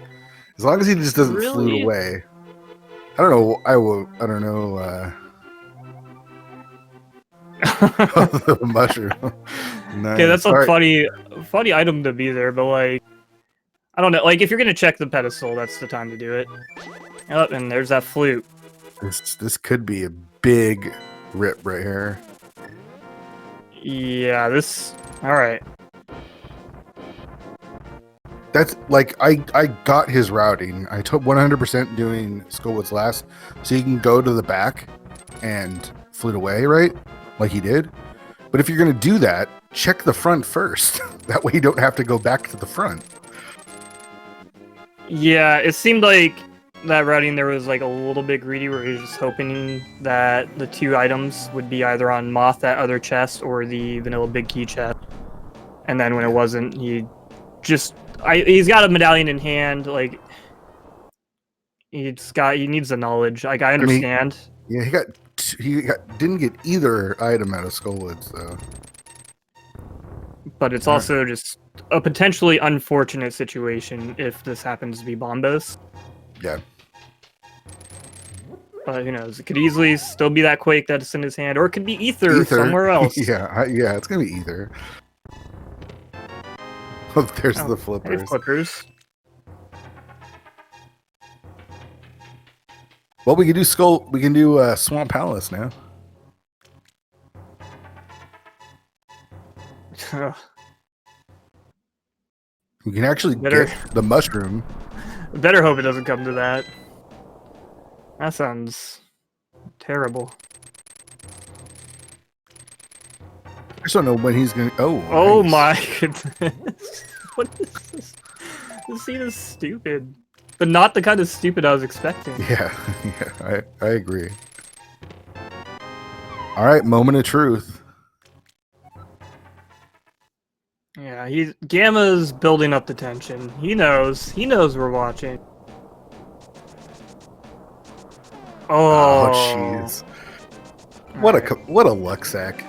As long as he just doesn't flute away. I don't know. I don't know. The mushroom. Nice. Okay, that's a funny item to be there, but like, I don't know. Like, if you're gonna check the pedestal, that's the time to do it. Oh, and there's that flute. This could be a big rip right here. Yeah, all right. That's like I got his routing. I took 100% doing Skullwood's last, so you can go to the back and flute away, right? Like he did. But if you're gonna do that, check the front first. That way you don't have to go back to the front. Yeah, it seemed like that routing there was like a little bit greedy, where he was just hoping that the 2 items would be either on Moth, that other chest, or the vanilla big key chest. And then when it wasn't, he's got a medallion in hand. Like he needs the knowledge. Like I understand. I mean, yeah, didn't get either item out of Skullwoods though. But it's also just a potentially unfortunate situation if this happens to be Bombos. Yeah. But who knows? It could easily still be that Quake that's in his hand, or it could be Ether. Somewhere else. Yeah, it's gonna be Ether. Oh, there's the flippers. Hey, flippers. Well, we can do Swamp Palace now. We can actually get the mushroom. Better hope it doesn't come to that. That sounds terrible. I just don't know when he's gonna. Oh nice. My goodness! What is this? This scene is stupid, but not the kind of stupid I was expecting. Yeah, I agree. All right, moment of truth. Yeah, Gamma's building up the tension. He knows we're watching. Oh, jeez. What a luck sack.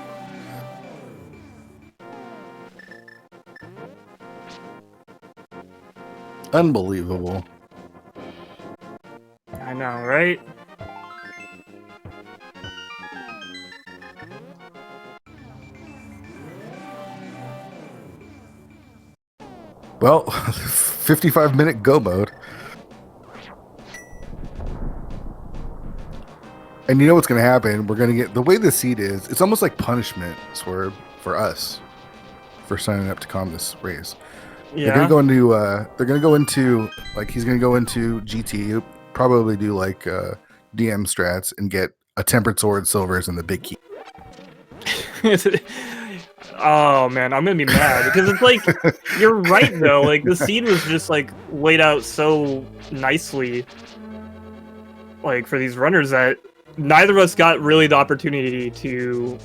Unbelievable. I know, right? Well, 55-minute go mode. And you know what's going to happen? We're going to get the way the seed is. It's almost like punishment, Swerve, for us for signing up to calm this race. Yeah. They're going to go into like he's going to go into GT, probably do like DM strats and get a tempered sword, silvers, and the big key. Oh man, I'm gonna be mad because it's like you're right though. Like the seed was just like laid out so nicely, like for these runners that neither of us got really the opportunity to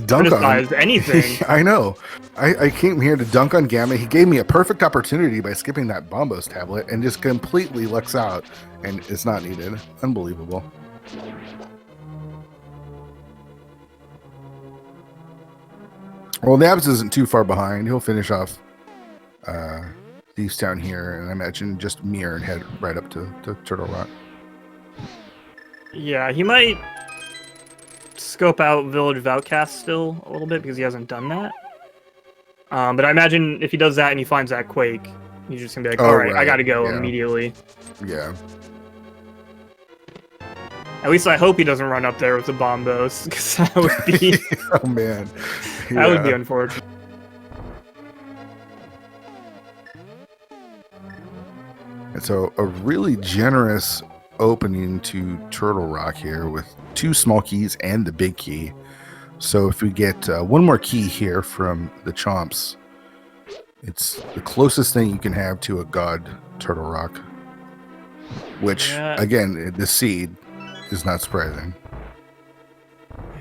dunk criticize on anything. I know. I came here to dunk on Gamma. He gave me a perfect opportunity by skipping that Bombos tablet and just completely lucks out, and it's not needed. Unbelievable. Well, Nabs isn't too far behind. He'll finish off Thieves Town here, and I imagine just mirror and head right up to Turtle Rock. Yeah, he might scope out Village of Outcasts still a little bit because he hasn't done that. But I imagine if he does that and he finds that Quake, he's just gonna be like, all right, I gotta go immediately. Yeah. At least I hope he doesn't run up there with the Bombos, because that would be... oh, man. Yeah. That would be unfortunate. And so a really generous opening to Turtle Rock here with 2 small keys and the big key. So if we get one more key here from the Chomps, it's the closest thing you can have to a God Turtle Rock. which again, the seed is not surprising.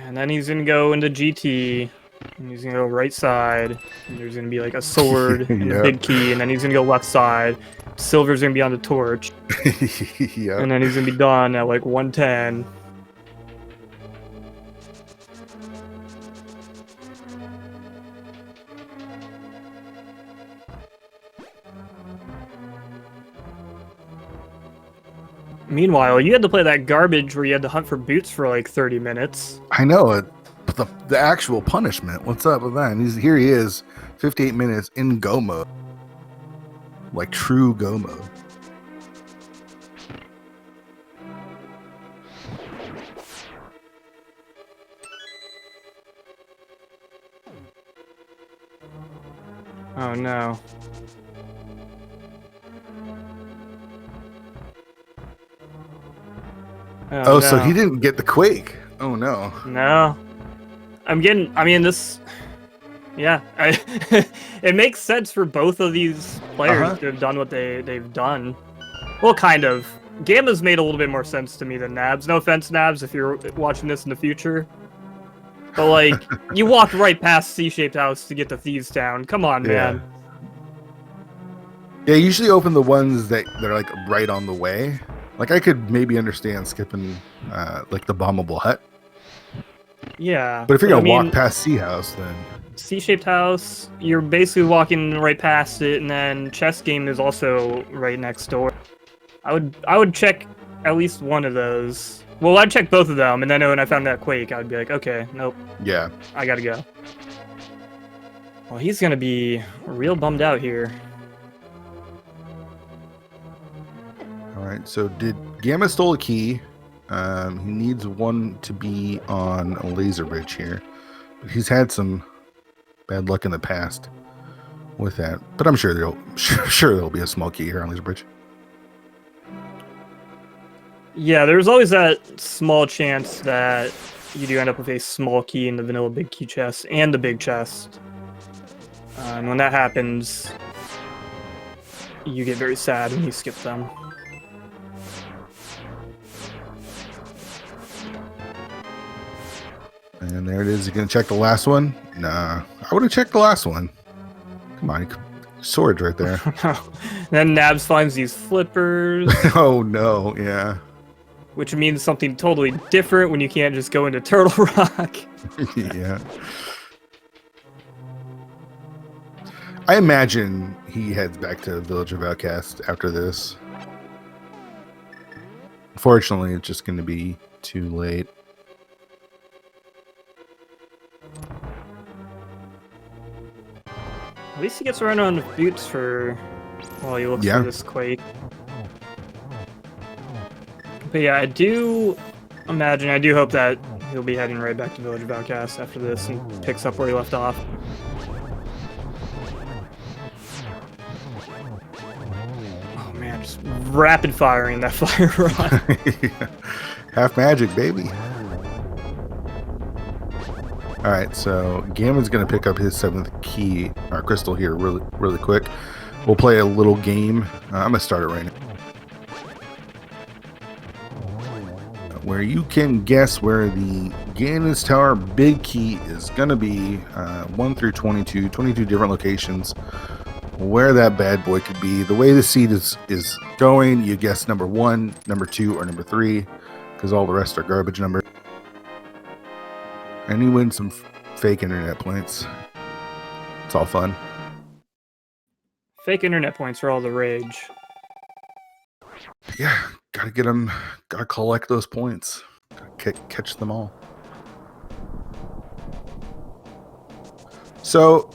And then he's gonna go into GT, and he's gonna go right side, and there's gonna be like a sword and a big key, and then he's gonna go left side. Silver's gonna be on the torch, and then he's gonna be done at like 110. Meanwhile, you had to play that garbage where you had to hunt for boots for like 30 minutes. I know it. The actual punishment. What's up with that? And here he is, 58 minutes in go mode, like true go mode. Oh no. Oh, no. So he didn't get the quake. Oh no. No. I mean, this... Yeah. It makes sense for both of these players to have done what they've done. Well, kind of. Gamma's made a little bit more sense to me than Nabs. No offense, Nabs, if you're watching this in the future. But, like, you walked right past C-shaped house to get the Thieves Town. Come on, man. Yeah, usually open the ones that are, like, right on the way. Like, I could maybe understand skipping, like, the bombable hut. Yeah. But if you're going to walk past C-house, then... C-shaped house, you're basically walking right past it, and then chess game is also right next door. I would check at least one of those. Well, I'd check both of them, and then when I found that quake, I'd be like, okay, nope. Yeah. I gotta go. Well, he's gonna be real bummed out here. Alright, so Gamma stole a key. He needs one to be on a laser bridge here. But he's had some bad luck in the past with that. But I'm sure there'll be a small key here on laser bridge. Yeah, there's always that small chance that you do end up with a small key in the vanilla big key chest and the big chest. And when that happens, you get very sad when you skip them. And there it is. You gonna check the last one? Nah, I would have checked the last one. Come on, swords right there. Then Nabs finds these flippers. Oh no, yeah. Which means something totally different when you can't just go into Turtle Rock. Yeah. I imagine he heads back to Village of Outcast after this. Unfortunately, it's just going to be too late. At least he gets around on boots for while he looks for this quake. But yeah, I do hope that he'll be heading right back to Village of Outcast after this and picks up where he left off. Oh man, just rapid firing that fire rod. Half magic, baby. All right, so Gamma's going to pick up his 7th key, or crystal here really quick. We'll play a little game. I'm going to start it right now. Where you can guess where the Ganon Tower big key is going to be. 1 through 22 different locations where that bad boy could be. The way the seed is going, you guess number 1, number 2, or number 3, because all the rest are garbage numbers. And you win some fake internet points. It's all fun. Fake internet points are all the rage. Yeah, gotta get them. Gotta collect those points. Gotta catch them all. So,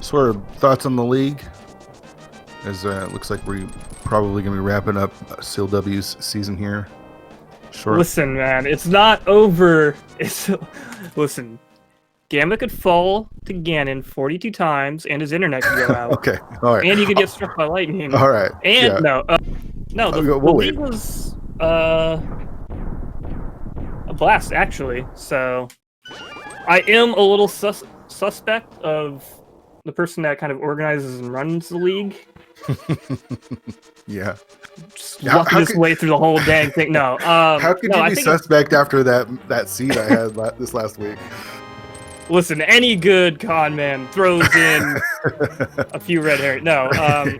sort of thoughts on the league? As it looks like we're probably gonna be wrapping up CLW's season here. Sure. Listen, man, it's not over. Listen. Gamma could fall to Ganon 42 times, and his internet could go out. Okay, all right. And he could get struck by lightning. All right. And the league was a blast, actually. So I am a little suspect of the person that kind of organizes and runs the league. Yeah. Just lucky his way through the whole dang thing. No. How could no, you be suspect after that seed I had this last week? Listen, any good con man throws in a few red herrings. No,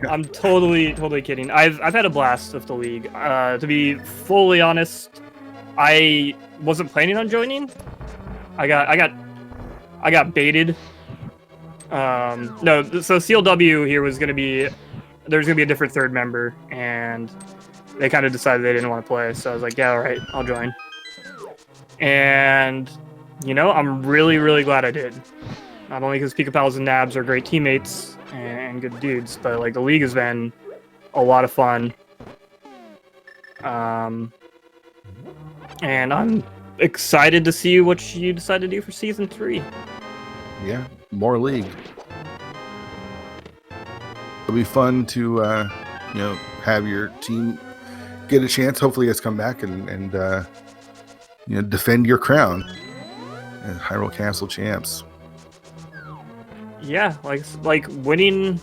I'm totally kidding. I've had a blast with the league. To be fully honest, I wasn't planning on joining. I got baited. No, so CLW here was gonna be there's gonna be a different third member, and they kind of decided they didn't want to play. So I was like, yeah, all right, I'll join. And you know, I'm really glad I did. Not only because Pika Pals and Nabs are great teammates and good dudes, but like the league has been a lot of fun. And I'm excited to see what you decide to do for season 3. Yeah, more league. It'll be fun to you know, have your team get a chance. Hopefully, it's come back and you know, defend your crown as Hyrule Castle champs. Yeah, like winning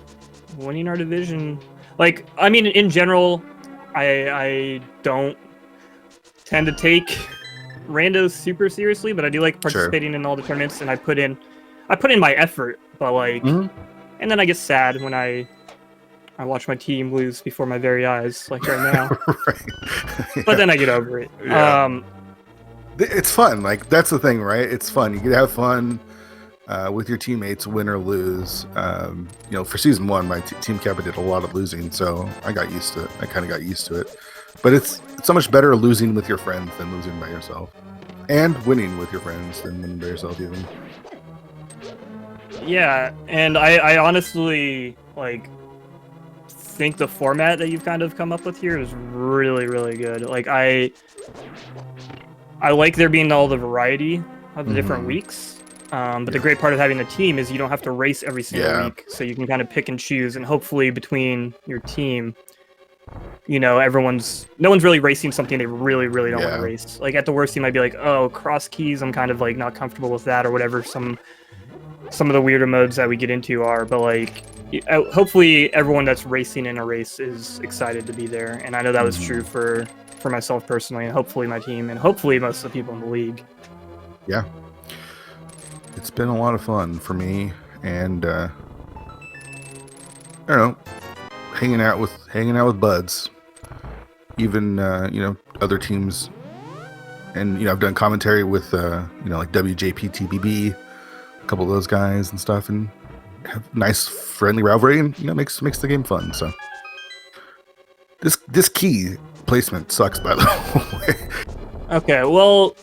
our division. Like, I mean, in general, I don't tend to take randos super seriously, but I do like participating in all the tournaments, and I put in my effort. But like, and then I get sad when I watch my team lose before my very eyes, like right now. Right. But then I get over it. Yeah. It's fun. Like, that's the thing, right? It's fun. You can have fun with your teammates, win or lose. You know, for season 1, my team Kappa did a lot of losing, so I got used to it. I kind of got used to it. But it's so much better losing with your friends than losing by yourself, and winning with your friends than winning by yourself even. Yeah, and I honestly like think the format that you've kind of come up with here is really good. Like I like there being all the variety of the different weeks. But the great part of having a team is you don't have to race every single week, so you can kind of pick and choose, and hopefully between your team, you know, no one's really racing something they really don't want to race. Like at the worst, you might be like, oh, cross keys, I'm kind of like not comfortable with that, or whatever some of the weirder modes that we get into are. But like, hopefully everyone that's racing in a race is excited to be there, and I know that was true for myself personally, and hopefully my team, and hopefully most of the people in the league. Yeah. It's been a lot of fun for me, and I don't know, hanging out with buds, even you know, other teams, and you know, I've done commentary with you know, like WJPTBB, a couple of those guys and stuff, and have nice friendly rivalry, and you know, makes the game fun. So this key placement sucks, by the way. Okay, well,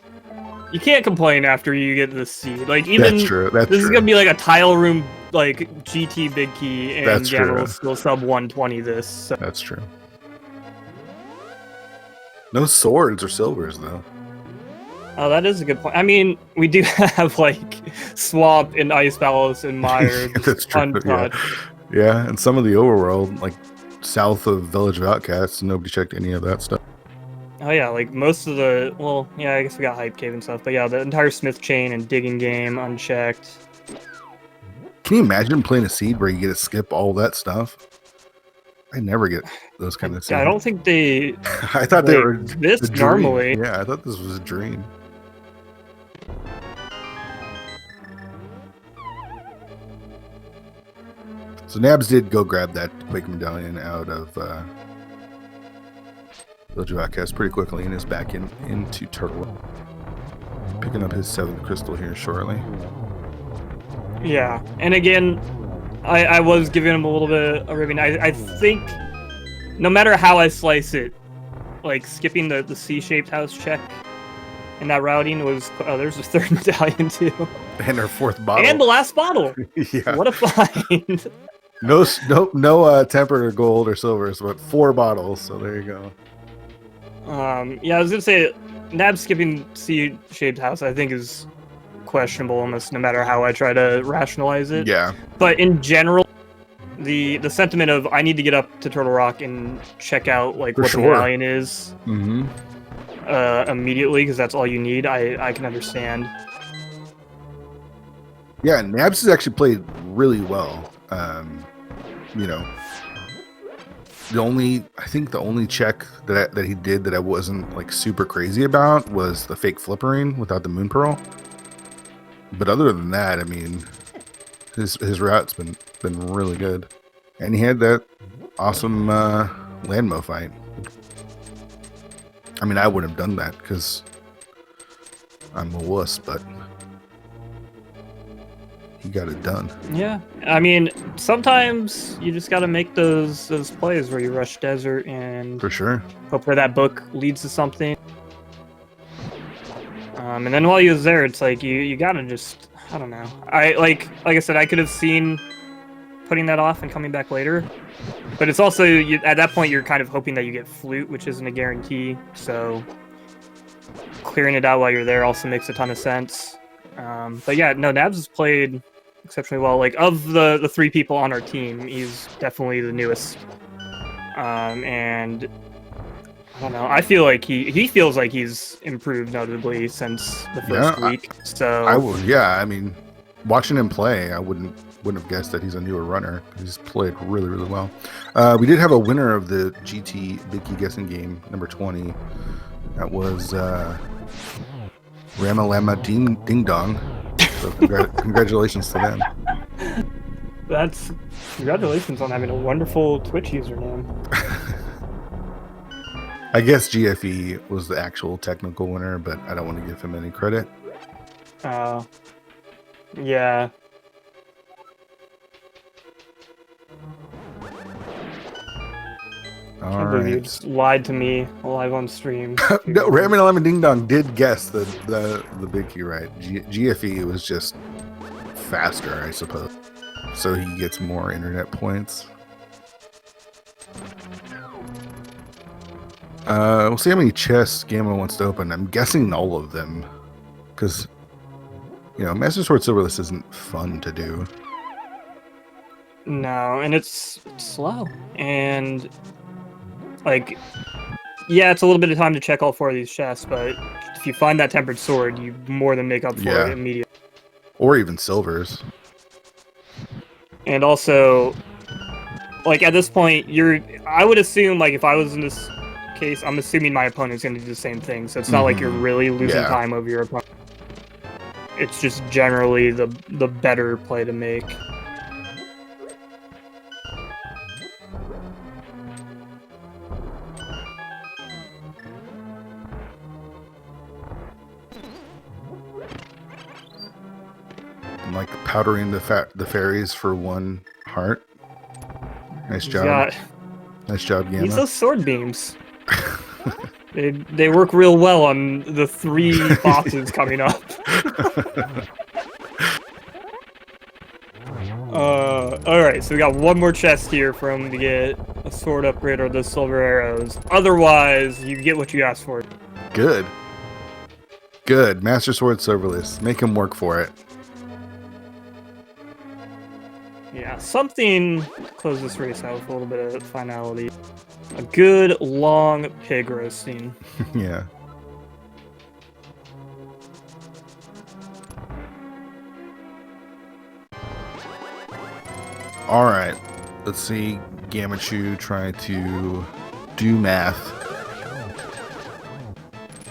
you can't complain after you get the seed. Like, even that's true. This is gonna be like a tile room, like GT big key, and that's Gamma true. will still sub 120 this. So. That's true. No swords or silvers though. Oh, that is a good point. I mean, we do have like Swamp and Ice Palace and Mire. That's true. Yeah, and some of the overworld, like south of Village of Outcasts, nobody checked any of that stuff. Oh yeah, like most of the, well, yeah, I guess we got Hype Cave and stuff, but yeah, the entire Smith Chain and Digging Game unchecked. Can you imagine playing a seed where you get to skip all that stuff? I never get those kind of seeds. I don't think they. I thought they were this normally. Yeah, I thought this was a dream. So Nabs did go grab that Quake Medallion out of Village of Outcasts pretty quickly and is back into Turtle. Picking up his 7th crystal here shortly. Yeah, and again, I was giving him a little bit of ribbon. I think no matter how I slice it, like skipping the C-shaped house check and that routing was, oh, there's a 3rd medallion too. And her 4th bottle. And the last bottle. Yeah. What a find. No tempered gold or silver, but 4 bottles, so there you go. Yeah, I was gonna say, Nab skipping C-shaped house, I think is questionable almost no matter how I try to rationalize it. Yeah. But in general, the sentiment of I need to get up to Turtle Rock and check out like what the medallion is immediately, because that's all you need, I can understand. Yeah, Nabs has actually played really well. You know, I think the only check that he did that I wasn't like super crazy about was the fake flippering without the moon pearl. But other than that, I mean, his route's been really good, and he had that awesome Landmo fight. I mean, I wouldn't have done that because I'm a wuss, but he got it done. Yeah, I mean, sometimes you just got to make those plays where you rush desert and For sure. hope where that book leads to something. And then while he was there, it's like you gotta just, I don't know. Like I said, I could have seen putting that off and coming back later, but it's also at that point you're kind of hoping that you get flute, which isn't a guarantee. So clearing it out while you're there also makes a ton of sense. But yeah, no, Nabs has played exceptionally well. Like, of the 3 people on our team, he's definitely the newest. And I don't know. I feel like he feels like he's improved notably since the first week. I mean, watching him play, I wouldn't have guessed that he's a newer runner. He's played really, really well. We did have a winner of the GT Big Key Guessing Game, number 20. That was Rama Lama Ding Dong. So congratulations to them. Congratulations on having a wonderful Twitch username. I guess GFE was the actual technical winner, but I don't want to give him any credit. Yeah. All right. You just lied to me live on stream. No, Ramen Lemon Ding Dong did guess the big key right. GFE was just faster, I suppose. So he gets more internet points. We'll see how many chests Gamma wants to open. I'm guessing all of them, because Master Sword Silverless isn't fun to do. No, and it's slow, and like, yeah, it's a little bit of time to check all 4 of these chests, but if you find that tempered sword, you more than make up for it immediately. Or even silvers. And also, like, at this point, I would assume, like, if I was in this case, I'm assuming my opponent's going to do the same thing, so it's not like you're really losing time over your opponent. It's just generally the better play to make. I'm like powdering the fairies for 1 heart. Nice job. Nice job, Gamma. Use those sword beams. They work real well on the 3 bosses coming up. Alright, so we got 1 more chest here for him to get a sword upgrade or the silver arrows. Otherwise, you get what you asked for. Good. Master Sword Silverless. Make him work for it. Yeah, something to close this race out with a little bit of finality. A good, long pig roasting. Yeah. Alright. Let's see Gammachuu try to do math.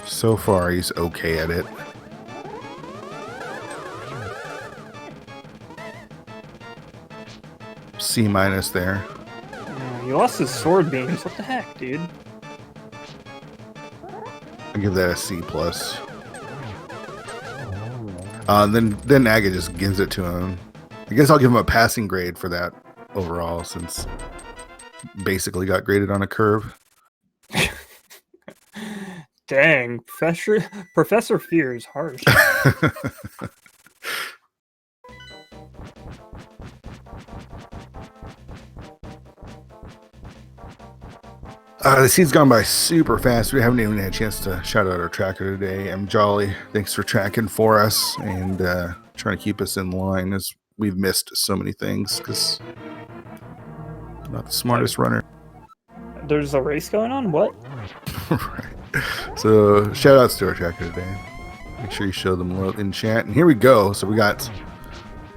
So far, he's okay at it. C- there. Yeah, he lost his sword beams. What the heck, dude? I'll give that a C+. Then Aga just gives it to him. I guess I'll give him a passing grade for that overall, since basically got graded on a curve. Dang, Professor Fear is harsh. The seed's gone by super fast. We haven't even had a chance to shout out our tracker today. I'm Jolly. Thanks for tracking for us and trying to keep us in line, as we've missed so many things because I'm not the smartest runner. There's a race going on? What? Right. So shout outs to our tracker today. Make sure you show them in chat. And here we go. So we got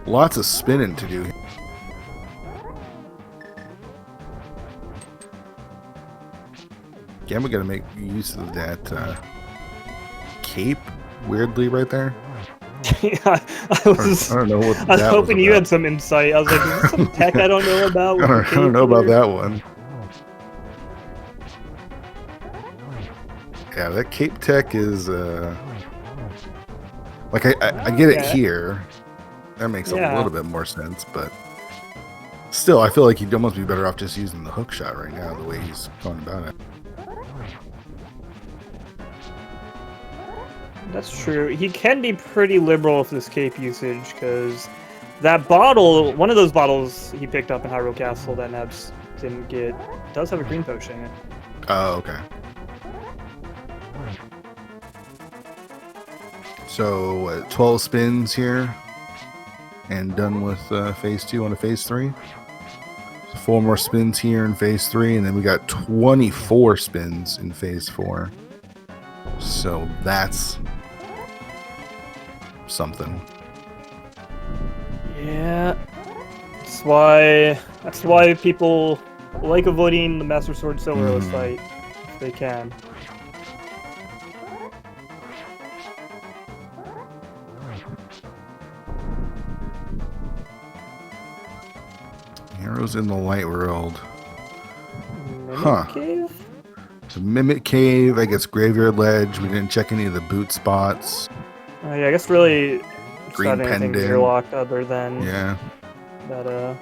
lots of spinning to do here. Gamma gotta make use of that cape weirdly right there. Yeah, I don't know what I was that hoping was you about. had some insight. I was like, is this some tech I don't know about? With I don't know about that one. Yeah, that cape tech is like I get it here. That makes a little bit more sense, but still, I feel like he'd almost be better off just using the hook shot right now, the way he's going about it. That's true. He can be pretty liberal with this cape usage, because that bottle, one of those bottles he picked up in Hyrule Castle that Nabs didn't get, does have a green potion in it. Oh, okay. So 12 spins here, and done with phase 2 on to phase 3. So 4 more spins here in phase 3, and then we got 24 spins in phase 4. So that's something. Yeah, that's why people like avoiding the Master Sword Silverless fight if they can. Arrows in the light world. Mimic Cave? It's a Mimic Cave, I guess Graveyard Ledge. We didn't check any of the boot spots. Yeah, I guess really Green not anything Pendant. Zerlocked other than that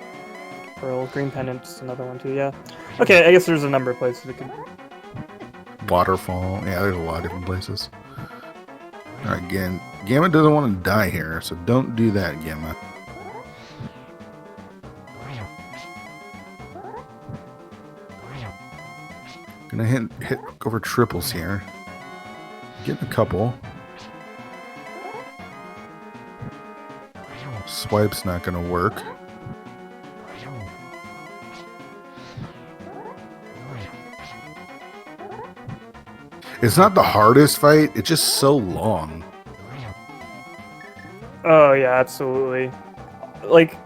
Pearl. Green Pendant's another one too, yeah. Okay, I guess there's a number of places it could... Waterfall. Yeah, there's a lot of different places. Alright, again, Gamma doesn't want to die here, so don't do that, Gamma. Gonna hit over triples here. Getting a couple. Swipe's not gonna work. It's not the hardest fight, it's just so long. Oh yeah, absolutely. Like,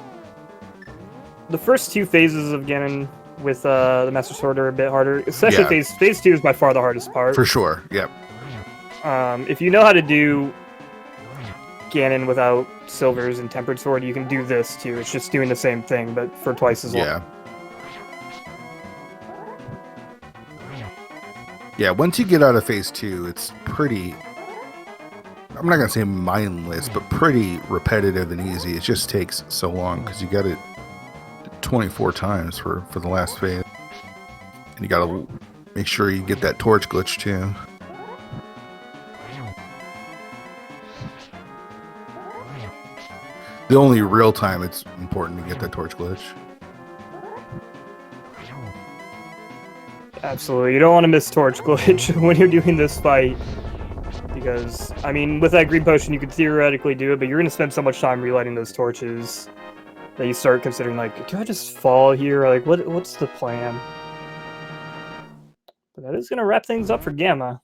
the first 2 phases of Ganon with the Master Sword are a bit harder. Especially phase 2 is by far the hardest part. For sure, yep. If you know how to do Ganon without Silvers and Tempered Sword, you can do this too. It's just doing the same thing, but for twice as long. Yeah. Yeah, once you get out of phase 2, it's pretty... I'm not going to say mindless, but pretty repetitive and easy. It just takes so long, because you got it 24 times for the last phase. And you got to make sure you get that torch glitch, too. The only real time it's important to get that torch glitch. Absolutely. You don't want to miss Torch Glitch when you're doing this fight. Because, I mean, with that green potion, you could theoretically do it, but you're going to spend so much time relighting those torches that you start considering, like, do I just fall here? Like, what's the plan? But that is going to wrap things up for Gamma.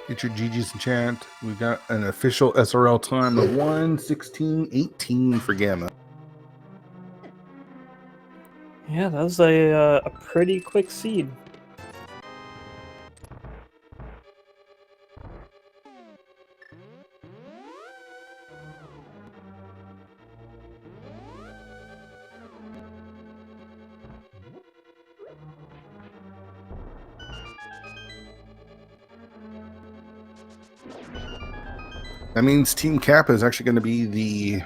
Get your GG's in chat. We got an official SRL time of 1:16:18 for Gamma. Yeah, that was a pretty quick seed. That means Team Kappa is actually going to be the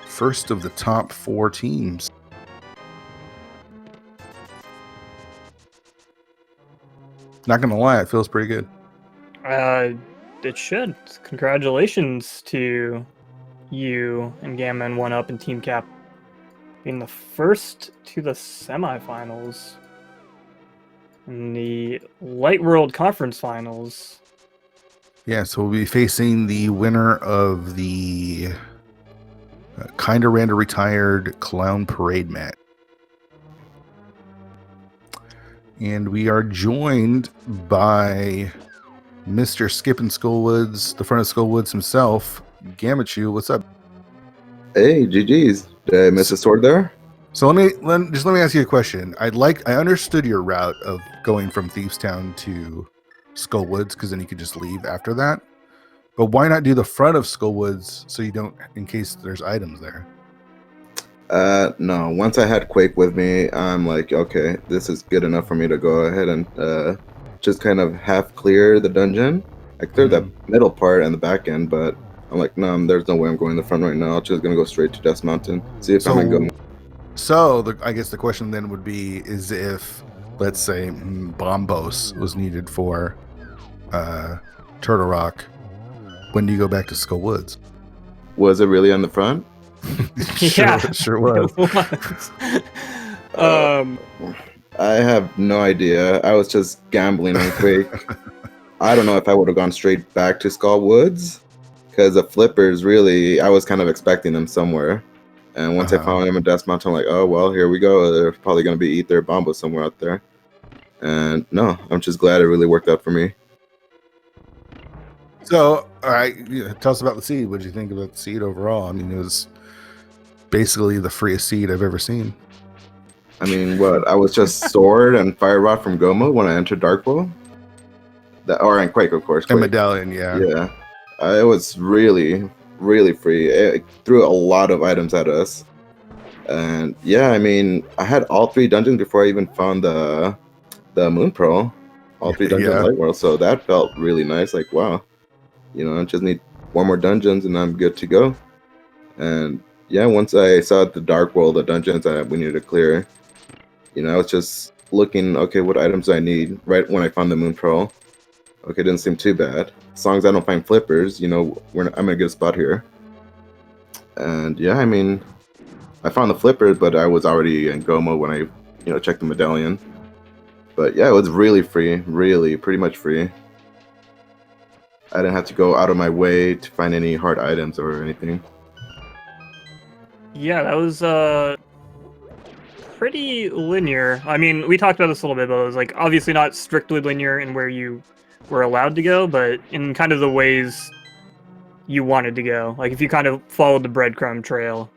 first of the top 4 teams. Not going to lie, it feels pretty good. It should. Congratulations to you and Gamma and 1UP and Team Cap being the first to the semifinals in the Light World Conference Finals. Yeah, so we'll be facing the winner of the Kinda Randa Retired Clown Parade match. And we are joined by Mr. Skippin' Skullwoods, the front of Skullwoods himself, Gammachuu. What's up? Hey, GG's. Did I miss a sword there? So let me ask you a question. I understood your route of going from Thievestown to Skull Woods because then you could just leave after that. But why not do the front of Skull Woods so you don't, in case there's items there? No. Once I had Quake with me, I'm like, okay, this is good enough for me to go ahead and just kind of half clear the dungeon. I cleared the middle part and the back end, but I'm like, no, there's no way I'm going in the front right now. I'm just gonna go straight to Death Mountain. See if I'm gonna go. So I guess the question then would be: is if, let's say, Bombos was needed for Turtle Rock, when do you go back to Skull Woods? Was it really on the front? Sure was. I have no idea. I was just gambling on Quake. I don't know if I would have gone straight back to Skull Woods because the flippers really, I was kind of expecting them somewhere. And once I found them in Death Mountain, I'm like, oh, well, here we go. They're probably going to be eat their bombo somewhere out there. And no, I'm just glad it really worked out for me. So, all right, tell us about the seed. What did you think about the seed overall? I mean, it was basically the freest seed I've ever seen. I mean, what? I was just Sword and Fire Rod from Goma when I entered Darkwood. Or in Quake, of course. Quake. And Medallion, yeah. Yeah. It was really, really free. It threw a lot of items at us. And yeah, I mean, I had all 3 dungeons before I even found the Moon Pearl. All 3 dungeons Light World. So that felt really nice. Like, wow. I just need 4 more dungeons and I'm good to go. And yeah, once I saw the Dark World, the dungeons that we needed to clear, I was just looking, okay, what items do I need right when I found the Moon Pearl. Okay, didn't seem too bad. As long as I don't find flippers, I'm in a good spot here. And yeah, I mean, I found the flippers, but I was already in Goma when I, checked the medallion. But yeah, it was really free, really pretty much free. I didn't have to go out of my way to find any hard items or anything. Yeah, that was pretty linear. I mean, we talked about this a little bit, but it was like obviously not strictly linear in where you were allowed to go, but in kind of the ways you wanted to go. Like if you kind of followed the breadcrumb trail.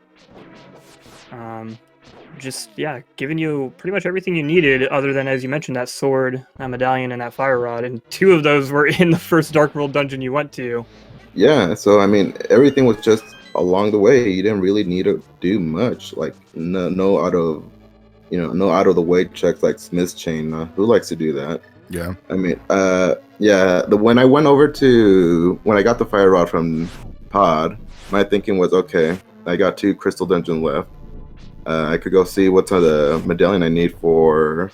Just, yeah, giving you pretty much everything you needed, other than, as you mentioned, that sword, that medallion, and that fire rod. And 2 of those were in the first Dark World dungeon you went to. Yeah, so I mean, everything was just along the way. You didn't really need to do much. Like no out of the way checks like Smith's chain. Who likes to do that? Yeah. I mean, yeah. When I got the fire rod from Pod, my thinking was, okay, I got 2 crystal dungeons left. I could go see what's on the medallion I need for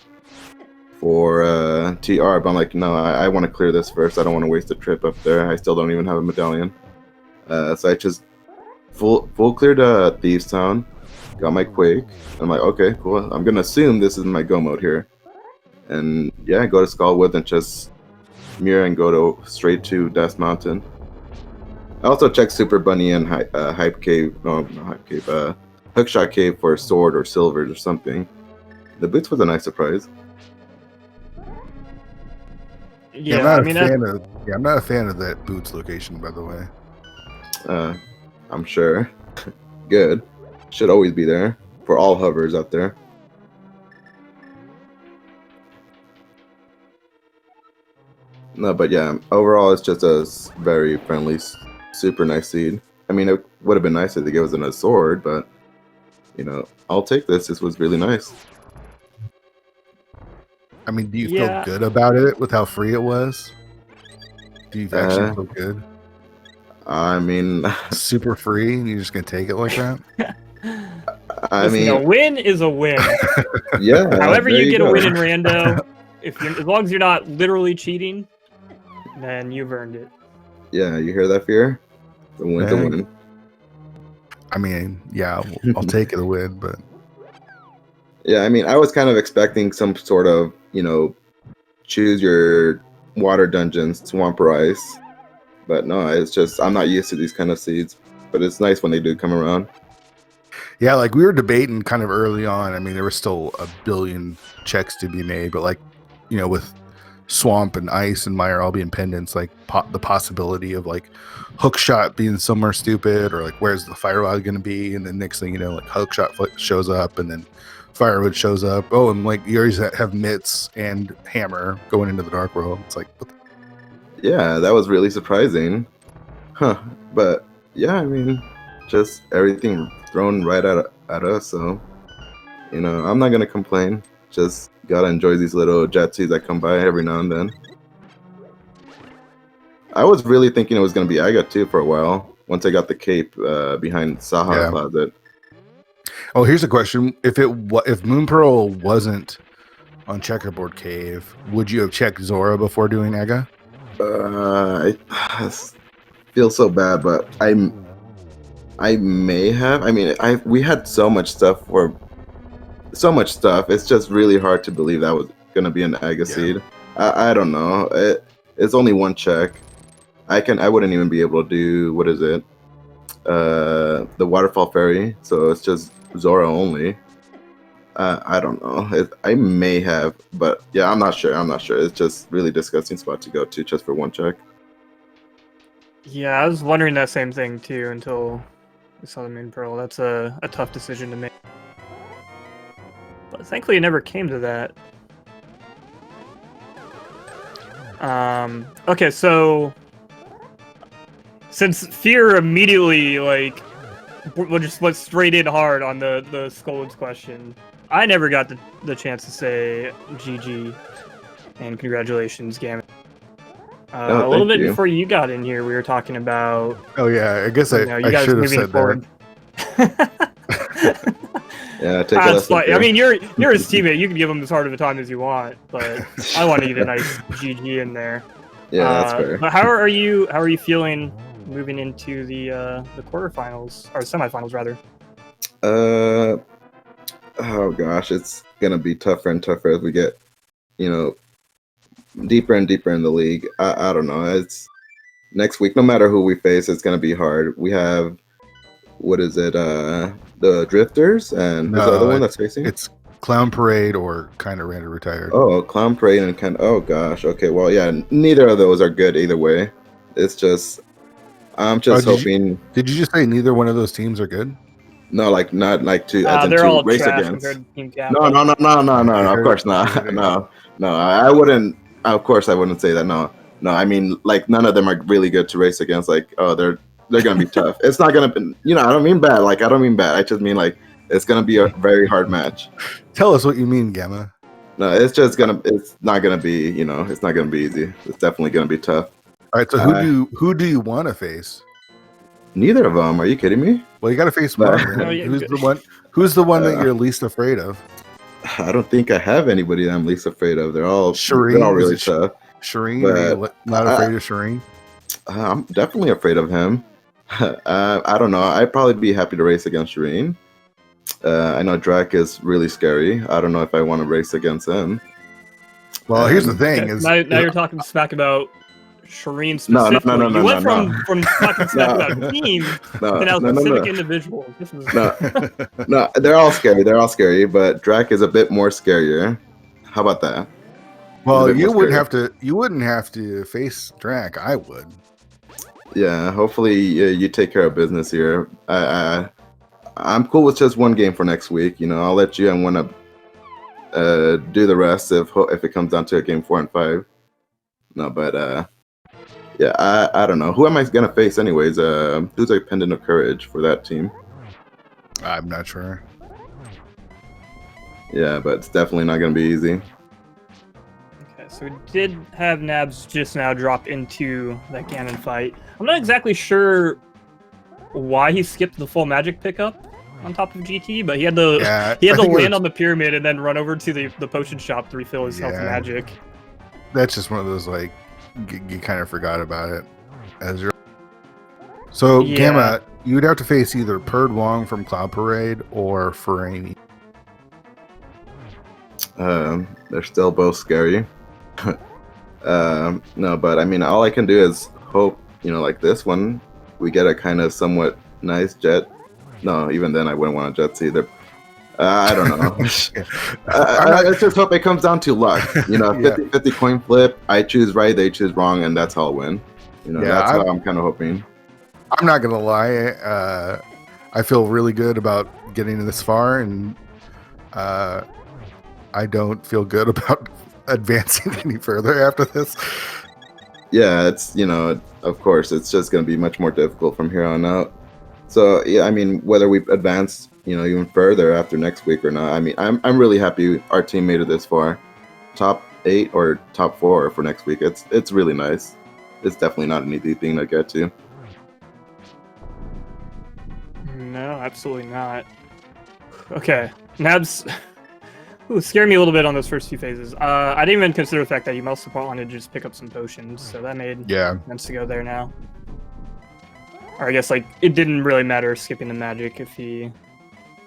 TR, but I'm like, no, I want to clear this first. I don't want to waste a trip up there. I still don't even have a medallion. So I just full cleared Thieves Town, got my Quake. I'm like, okay, cool. I'm gonna assume this is my go mode here, and yeah, go to Skullwood and just mirror and go straight to Death Mountain. I also checked Super Bunny and Hype Cave, no, not Hype Cave, Hookshot Cave for sword or silvers or something. The boots was a nice surprise. Yeah, I'm not a fan of that boots location, by the way. I'm sure. Good. Should always be there for all hovers out there. No, but yeah, overall it's just a very friendly, super nice seed. I mean, it would have been nice if they gave us a sword, but I'll take this. This was really nice. I mean, do you feel good about it with how free it was? Do you actually feel good? I mean, super free, and you're just gonna take it like that? I mean, a win is a win. Yeah. However you get a win in rando, as long as you're not literally cheating, then you've earned it. Yeah, you hear that, Fear? The win's a win. I mean, yeah, I'll take it a win, but yeah, I mean, I was kind of expecting some sort of, choose your water dungeons, swamp or ice. But no, it's just, I'm not used to these kind of seeds. But it's nice when they do come around. Yeah, like we were debating kind of early on. I mean, there were still a billion checks to be made, but like, with Swamp and Ice and Mire all being pendants, like the possibility of like Hookshot being somewhere stupid, or like where's the Firewall going to be, and then next thing you know, like Hookshot shows up, and then Firewood shows up. Oh, and like you always have Mitts and Hammer going into the Dark World. It's like, what the Yeah, that was really surprising. Huh. But yeah, I mean, just everything thrown right at us. So, you know, I'm not going to complain. Just got to enjoy these little Jetsues that come by every now and then. I was really thinking it was going to be Aga too for a while. Once I got the cape behind Saha Closet. Oh, here's a question. If Moon Pearl wasn't on Checkerboard Cave, would you have checked Zora before doing Aga? I feel so bad, but I may have. I mean, we had so much stuff. It's just really hard to believe that was gonna be an Aga seed. I don't know. It's only one check. I wouldn't even be able to do, what is it? The Waterfall Ferry. So it's just Zora only. I don't know. I may have, but yeah, I'm not sure. It's just really disgusting spot to go to just for one check. Yeah, I was wondering that same thing too until we saw the Moon Pearl. That's a tough decision to make. But thankfully it never came to that. Okay, so since Fear immediately we'll just went straight in hard on the Scold's question, I never got the chance to say GG and congratulations, Gammachuu. A little bit before you got in here, we were talking about. Oh yeah, I guess I should have said forward. That. Yeah, take that's fine. I mean, you're his teammate. You can give him as hard of a time as you want, but I want to get a nice GG in there. Yeah, that's fair. But how are you feeling moving into the quarterfinals or semifinals rather? Oh gosh, it's gonna be tougher and tougher as we get, deeper and deeper in the league. I don't know. It's next week. No matter who we face, it's gonna be hard. We have, what is it? The Drifters and who's the other one that's facing? It's Clown Parade or kind of Random Retired. Oh, Clown Parade and kind of. Oh gosh. Okay. Well, yeah. Neither of those are good either way. It's just. I'm just hoping. Did you just say neither one of those teams are good? No, not like to they're all race trash against. compared to Team Kappa. No. Of course not. No. I wouldn't. Of course, I wouldn't say that. No. I mean, like none of them are really good to race against. Like, oh, they're gonna be tough. It's not gonna be. I don't mean bad. Like, I don't mean bad. I just mean like it's gonna be a very hard match. Tell us what you mean, Gamma. No, it's not gonna be. It's not gonna be easy. It's definitely gonna be tough. All right. So who do you want to face? Neither of them. Are you kidding me? Well, you got to face one. Who's the one that you're least afraid of? I don't think I have anybody that I'm least afraid of. They're all really tough. Shireen, are you not afraid of Shireen? I'm definitely afraid of him. I don't know. I'd probably be happy to race against Shireen. I know Drac is really scary. I don't know if I want to race against him. Well, here's the thing: is now you're talking smack about Shireen specifically. No. You went from talking smack about teams to now specific individuals. No, they're all scary. But Drac is a bit more scarier. How about that? Well, you wouldn't have to face Drac. I would. Yeah, hopefully you take care of business here. I'm cool with just one game for next week. I'll let you and want to do the rest if it comes down to a game 4 and 5. No, but yeah, I don't know. Who am I gonna face anyways? Who's a Pendant of Courage for that team? I'm not sure. Yeah, but it's definitely not gonna be easy. Okay, so we did have Nabs just now drop into that Ganon fight. I'm not exactly sure why he skipped the full magic pickup on top of GT, but he had to land on the pyramid and then run over to the potion shop to refill his health and magic. That's just one of those like you kind of forgot about it as you're. So Gamma, you would have to face either Perd Wong from Cloud Parade or Ferrani. They're still both scary. No, but I mean, all I can do is hope, like this one, we get a kind of somewhat nice jet. No, even then I wouldn't want a jet either. I don't know. Let's just hope it comes down to luck. 50-50 coin flip. I choose right, they choose wrong, and that's how I'll win. That's how I'm kind of hoping. I'm not gonna lie. I feel really good about getting this far, and I don't feel good about advancing any further after this. Yeah, it's of course, it's just gonna be much more difficult from here on out. So yeah, I mean, whether we advance, even further after next week or not, I mean, I'm really happy our team made it this far. Top 8 or top 4 for next week. It's really nice. It's definitely not an easy thing to get to. No, absolutely not. Okay, Nabs. Ooh, scared me a little bit on those first few phases. I didn't even consider the fact that you most wanted to just pick up some potions, so that made sense to go there now. Or I guess like it didn't really matter skipping the magic if he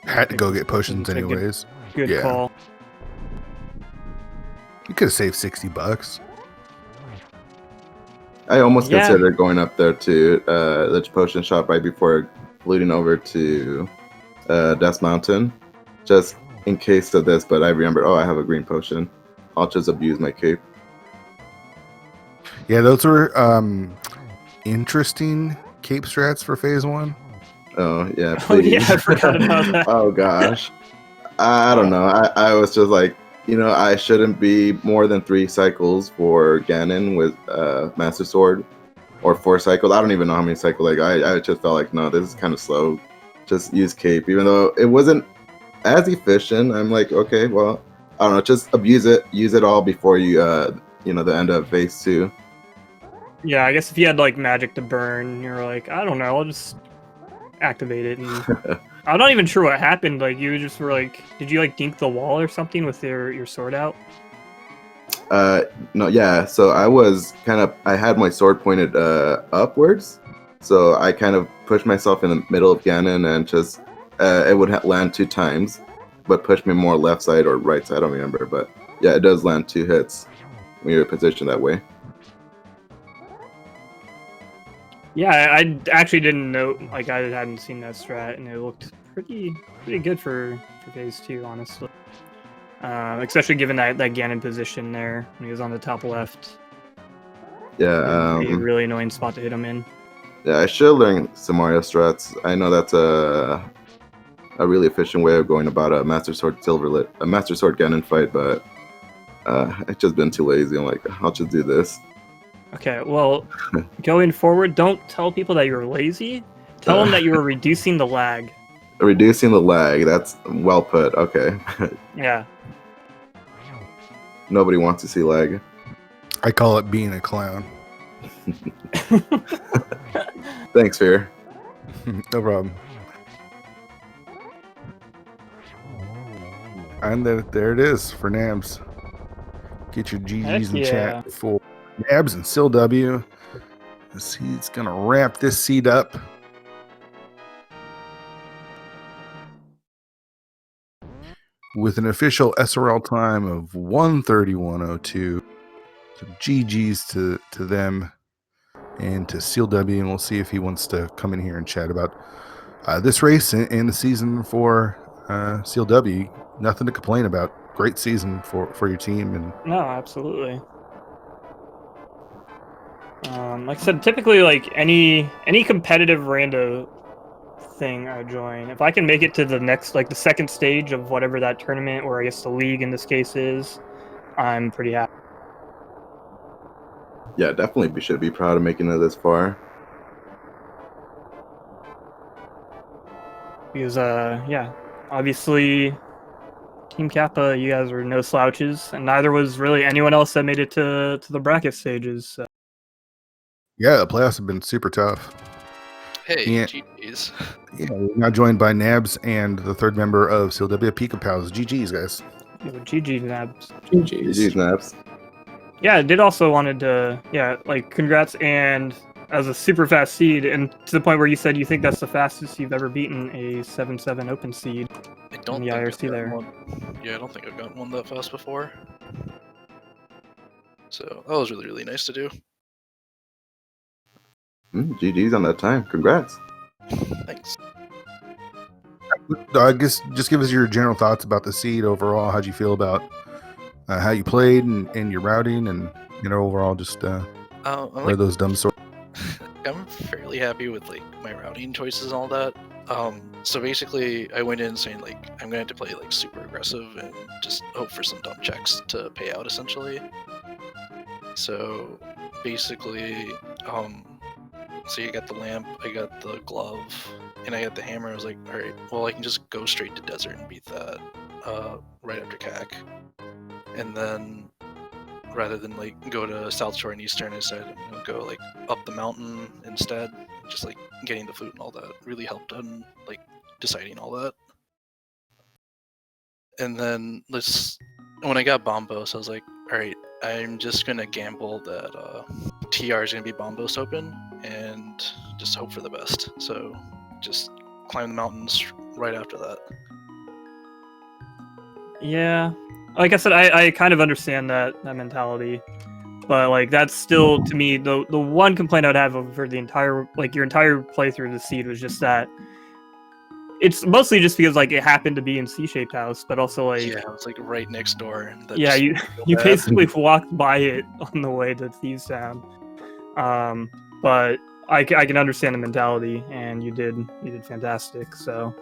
had to go get potions anyways. Good call. You could have saved $60. I almost considered going up there to the potion shop right before fluting over to Death Mountain, just in case of this. But I remember, I have a green potion. I'll just abuse my cape. Yeah, those were interesting cape strats for phase 1. Oh yeah, please. Oh yeah, I forgot about that. Oh gosh, I don't know. I was just like, I shouldn't be more than 3 cycles for Ganon with Master Sword, or 4 cycles. I don't even know how many cycles. Like I just felt like, no, this is kind of slow. Just use cape, even though it wasn't as efficient. I'm like, okay, well, I don't know. Just abuse it, use it all before you, the end of phase 2. Yeah, I guess if you had like magic to burn, you're like, I don't know, I'll just activate it. And I'm not even sure what happened. Like you just were like, did you like dink the wall or something with your sword out? No, yeah. So I had my sword pointed upwards, so I kind of pushed myself in the middle of Ganon and just it would land 2 times, but push me more left side or right side. I don't remember, but yeah, it does land 2 hits when you're positioned that way. Yeah, I actually didn't know. Like I hadn't seen that strat, and it looked pretty good for phase 2, honestly. Especially given that Ganon position there when he was on the top left. Yeah, a really annoying spot to hit him in. Yeah, I should learn some Mario strats. I know that's a really efficient way of going about a Master Sword Ganon fight, but I've just been too lazy. I'm like, I'll just do this. Okay, well, going forward, don't tell people that you're lazy. Tell them that you were reducing the lag. Reducing the lag. That's well put. Okay. Yeah. Nobody wants to see lag. I call it being a clown. Thanks, Fear. No problem. And there it is for Nabs. Get your GGs in chat for Nabs and Sil W. He's gonna wrap this seed up. With an official SRL time of 1:31:02. So GGs to them and to Seal W, and we'll see if he wants to come in here and chat about this race and the season for Seal W. Nothing to complain about. Great season for your team. And no, absolutely. Like I said, typically like any competitive rando thing I join, if I can make it to the next, like the second stage of whatever that tournament, or I guess the league in this case is, I'm pretty happy. Yeah, definitely we should be proud of making it this far. Because yeah, obviously Team Kappa, you guys were no slouches, and neither was really anyone else that made it to the bracket stages. So. Yeah, the playoffs have been super tough. Hey, GG's. Yeah, we're now joined by Nabs and the third member of Seal W, Pika Pals. GG's, guys. GG Nabs. GG's Nabs. Yeah, I did also wanted to, like, congrats, and as a super fast seed, and to the point where you said you think that's the fastest you've ever beaten a 7-7 open seed. I don't in the IRC there. Yeah, I don't think I've gotten one that fast before. So that was really, really nice to do. GG's on that time. Congrats. Thanks. I guess just give us your general thoughts about the seed overall. How'd you feel about how you played and your routing, and overall just where those dumb swords. I'm fairly happy with like my routing choices and all that. So basically, I went in saying like I'm going to have to play like super aggressive and just hope for some dumb checks to pay out essentially. So basically, so you got the lamp, I got the glove, and I got the hammer. I was like, all right, well I can just go straight to desert and beat that right after CAC, and then rather than like go to South Shore and Eastern, I said I'm gonna go like up the mountain instead. Just like getting the food and all that really helped in like deciding all that. And then when I got Bombos, I was like, all right, I'm just gonna gamble that TR is gonna be Bombos open and just hope for the best. So just climb the mountains right after that. Yeah, like I said, I kind of understand that mentality, but like that's still to me the one complaint I'd have over the entire your entire playthrough of the seed was just that it's mostly just because like it happened to be in C-shaped house, but also like yeah, it's like right next door. And yeah, you basically walked by it on the way to Thieves Town. But I can understand the mentality, and you did fantastic. So,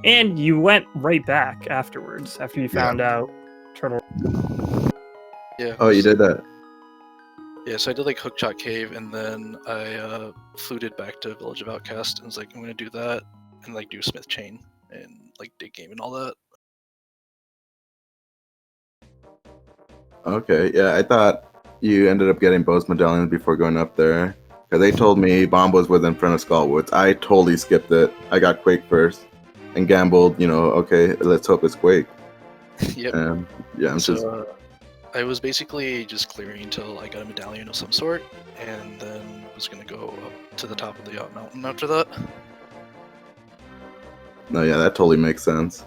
and you went right back afterwards after you found out Turtle. Yeah. Oh, you did that. Yeah, so I did like Hookshot Cave, and then I fluted back to Village of Outcast, and was like, I'm gonna do that, and like do Smith Chain, and like dig game and all that. Okay, yeah, I thought you ended up getting both medallions before going up there, because they told me Bombos was in front of Skullwoods. I totally skipped it. I got Quake first, and gambled. Okay, let's hope it's Quake. Yep. Yeah, I was basically just clearing until I got a medallion of some sort, and then was gonna go up to the top of the mountain after that. No, yeah, that totally makes sense.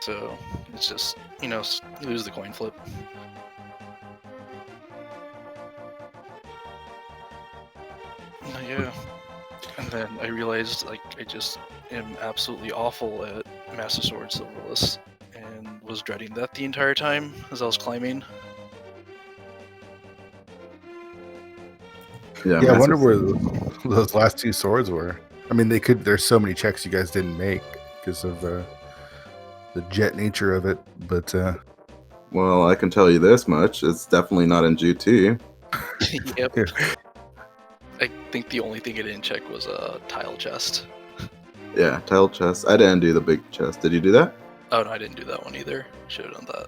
So it's just lose the coin flip. Yeah, and then I realized like I just am absolutely awful at Master Sword Silverless, and was dreading that the entire time as I was climbing. Yeah, I wonder where those last two swords were. I mean, there's so many checks you guys didn't make because of the jet nature of it, but well, I can tell you this much: it's definitely not in GT. Yep. I think the only thing I didn't check was a tile chest. Yeah, tile chest. I didn't do the big chest. Did you do that? Oh no, I didn't do that one either. Should have done that.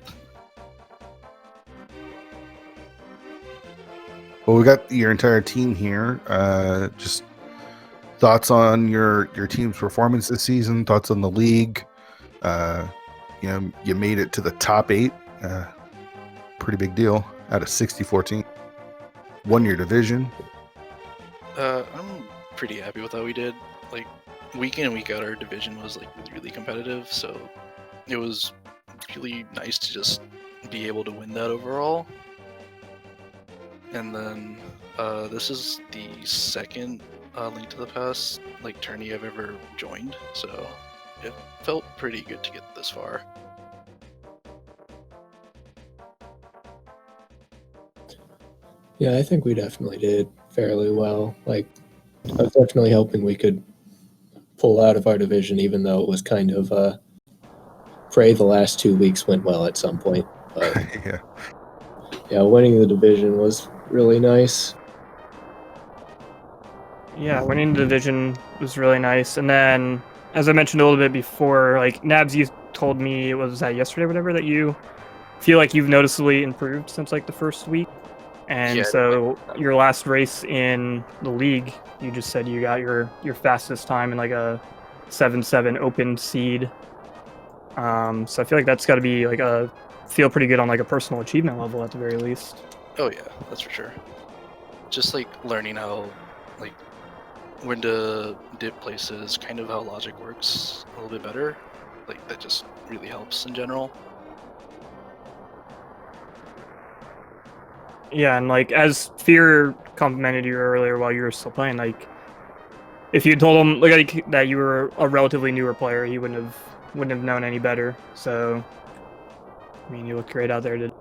Well, we got your entire team here. Just thoughts on your team's performance this season. Thoughts on the league. You made it to the top 8. Pretty big deal out of 64 teams. Won your division. I'm pretty happy with how we did. Like week in and week out, our division was like really competitive. So it was really nice to just be able to win that overall. And then this is the second Link to the Past tourney I've ever joined, so it felt pretty good to get this far. Yeah, I think we definitely did fairly well. I was definitely hoping we could pull out of our division, even though it was kind of pray the last 2 weeks went well at some point. But yeah, winning the division was really nice. Yeah, winning the division was really nice. And then, as I mentioned a little bit before, Nabs, you told me, was that yesterday or whatever, that you feel like you've noticeably improved since the first week. And so your last race in the league, you just said you got your fastest time in a 7-7 open seed. So I feel like that's got to be feel pretty good on a personal achievement level at the very least. Oh yeah, that's for sure. Just learning how when to dip places, kind of how logic works a little bit better. That just really helps in general. Yeah, and as Fear complimented you earlier while you were still playing, if you told him like that you were a relatively newer player, he wouldn't have known any better. So, I mean, you looked great out there today.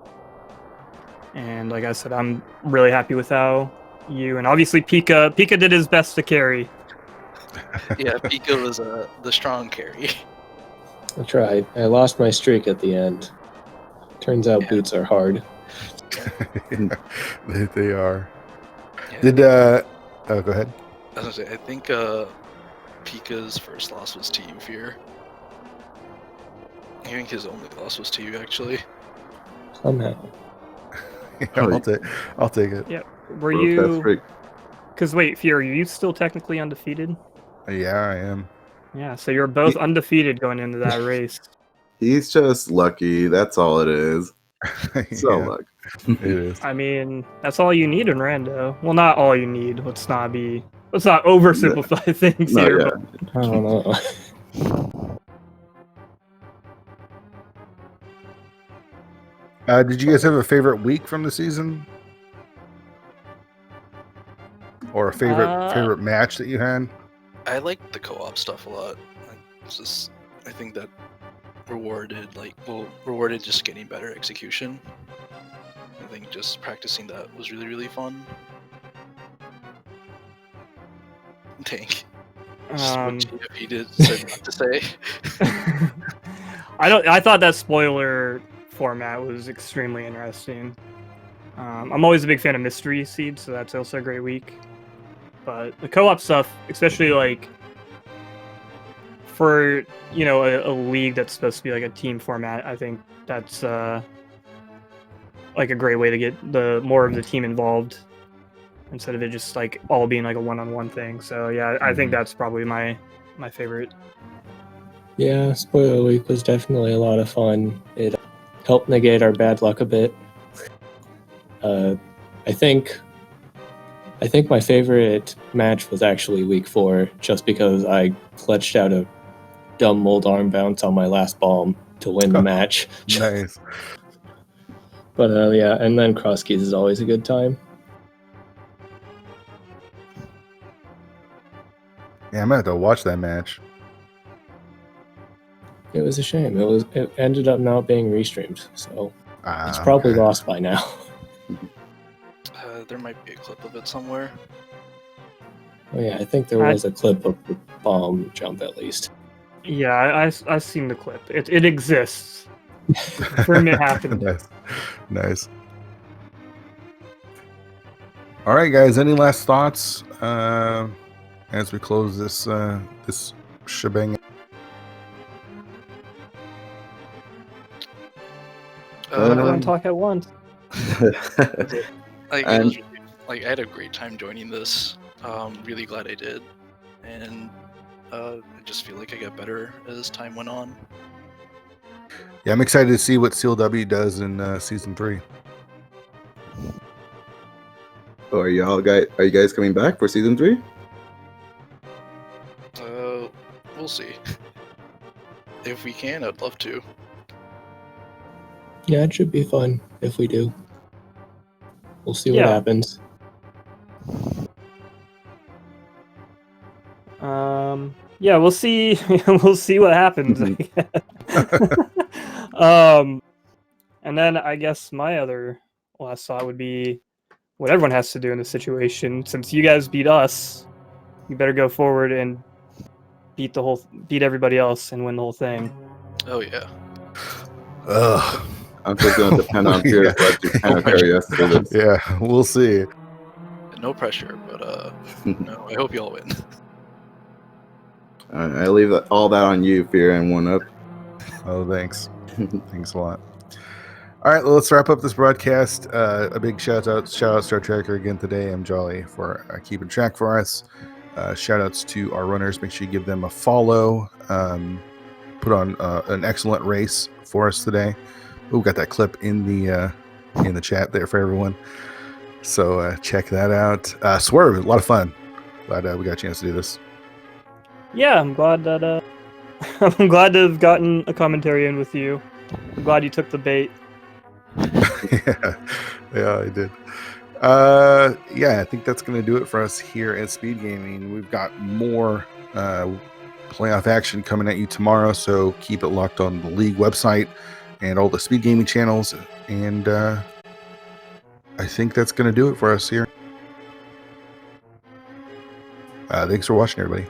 And like I said, I'm really happy with how you and obviously Pika did his best to carry. Yeah, Pika was the strong carry. I tried. I lost my streak at the end. Turns out boots are hard. They are. Yeah. Did oh, go ahead. I was gonna say, I think Pika's first loss was to you, Fear. I think his only loss was to you, actually. Somehow. Yeah, I'll take it. Yeah. Were Broke that you? streak. Because wait, Fear, are you still technically undefeated? Yeah, I am. Yeah. So you're both undefeated going into that race. He's just lucky. That's all it is. So Yeah, lucky. it is. I mean, that's all you need in Rando. Well, not all you need. Let's not oversimplify things No, here. yeah. But I don't know. Did you guys have a favorite week from the season? Or a favorite match that you had? I like the co-op stuff a lot. I think that rewarded just getting better execution. I think just practicing that was really, really fun. Tank. Just what TFE said not to say. I thought that spoiler format was extremely interesting. I'm always a big fan of Mystery Seed, so that's also a great week. But the co-op stuff, especially like for a league that's supposed to be like a team format, I think that's like a great way to get more of the team involved instead of it just like all being like a one-on-one thing. So yeah, I think that's probably my favorite. Yeah, Spoiler Week was definitely a lot of fun. It helped negate our bad luck a bit. I think my favorite match was actually Week 4, just because I clutched out a dumb mold arm bounce on my last bomb to win the match. Nice. But yeah, and then cross keys is always a good time. Yeah, I'm gonna have to watch that match. It was a shame. It ended up not being restreamed, so it's Ah, probably okay. lost by now. There might be a clip of it somewhere. Oh yeah, I think there was a clip of the bomb jump at least. Yeah, I've seen the clip. It exists. For me, it happened. Nice. All right, guys. Any last thoughts as we close this shebang? Everyone talk at once. Like, it was really, I had a great time joining this. Really glad I did, and I just feel like I got better as time went on. Yeah, I'm excited to see what CLW does in season 3. Oh, are you guys coming back for season 3? We'll see. If we can, I'd love to. Yeah, it should be fun if we do. We'll see what happens. Yeah, we'll see. We'll see what happens. And then I guess my other last thought would be what everyone has to do in this situation. Since you guys beat us, you better go forward and beat everybody else and win the whole thing. Oh yeah. Ugh. I'm just going to depend on Fear's luck to kind of carry us through this. Yeah, we'll see. No pressure, but no, I hope you all win. I leave all that on you, Fear, and 1UP. Oh, thanks. Thanks a lot. All right, well, let's wrap up this broadcast. A big shout out Star Tracker again today. I'm Jolly for keeping track for us. Shout outs to our runners. Make sure you give them a follow. Put on an excellent race for us today. We've got that clip in the chat there for everyone. So check that out. Swerve, a lot of fun. Glad we got a chance to do this. Yeah, I'm glad that I'm glad to have gotten a commentary in with you. I'm glad you took the bait. Yeah, I did. Yeah, I think that's going to do it for us here at Speed Gaming. We've got more playoff action coming at you tomorrow, so keep it locked on the league website and all the Speed Gaming channels. And I think that's going to do it for us here. Thanks for watching, everybody.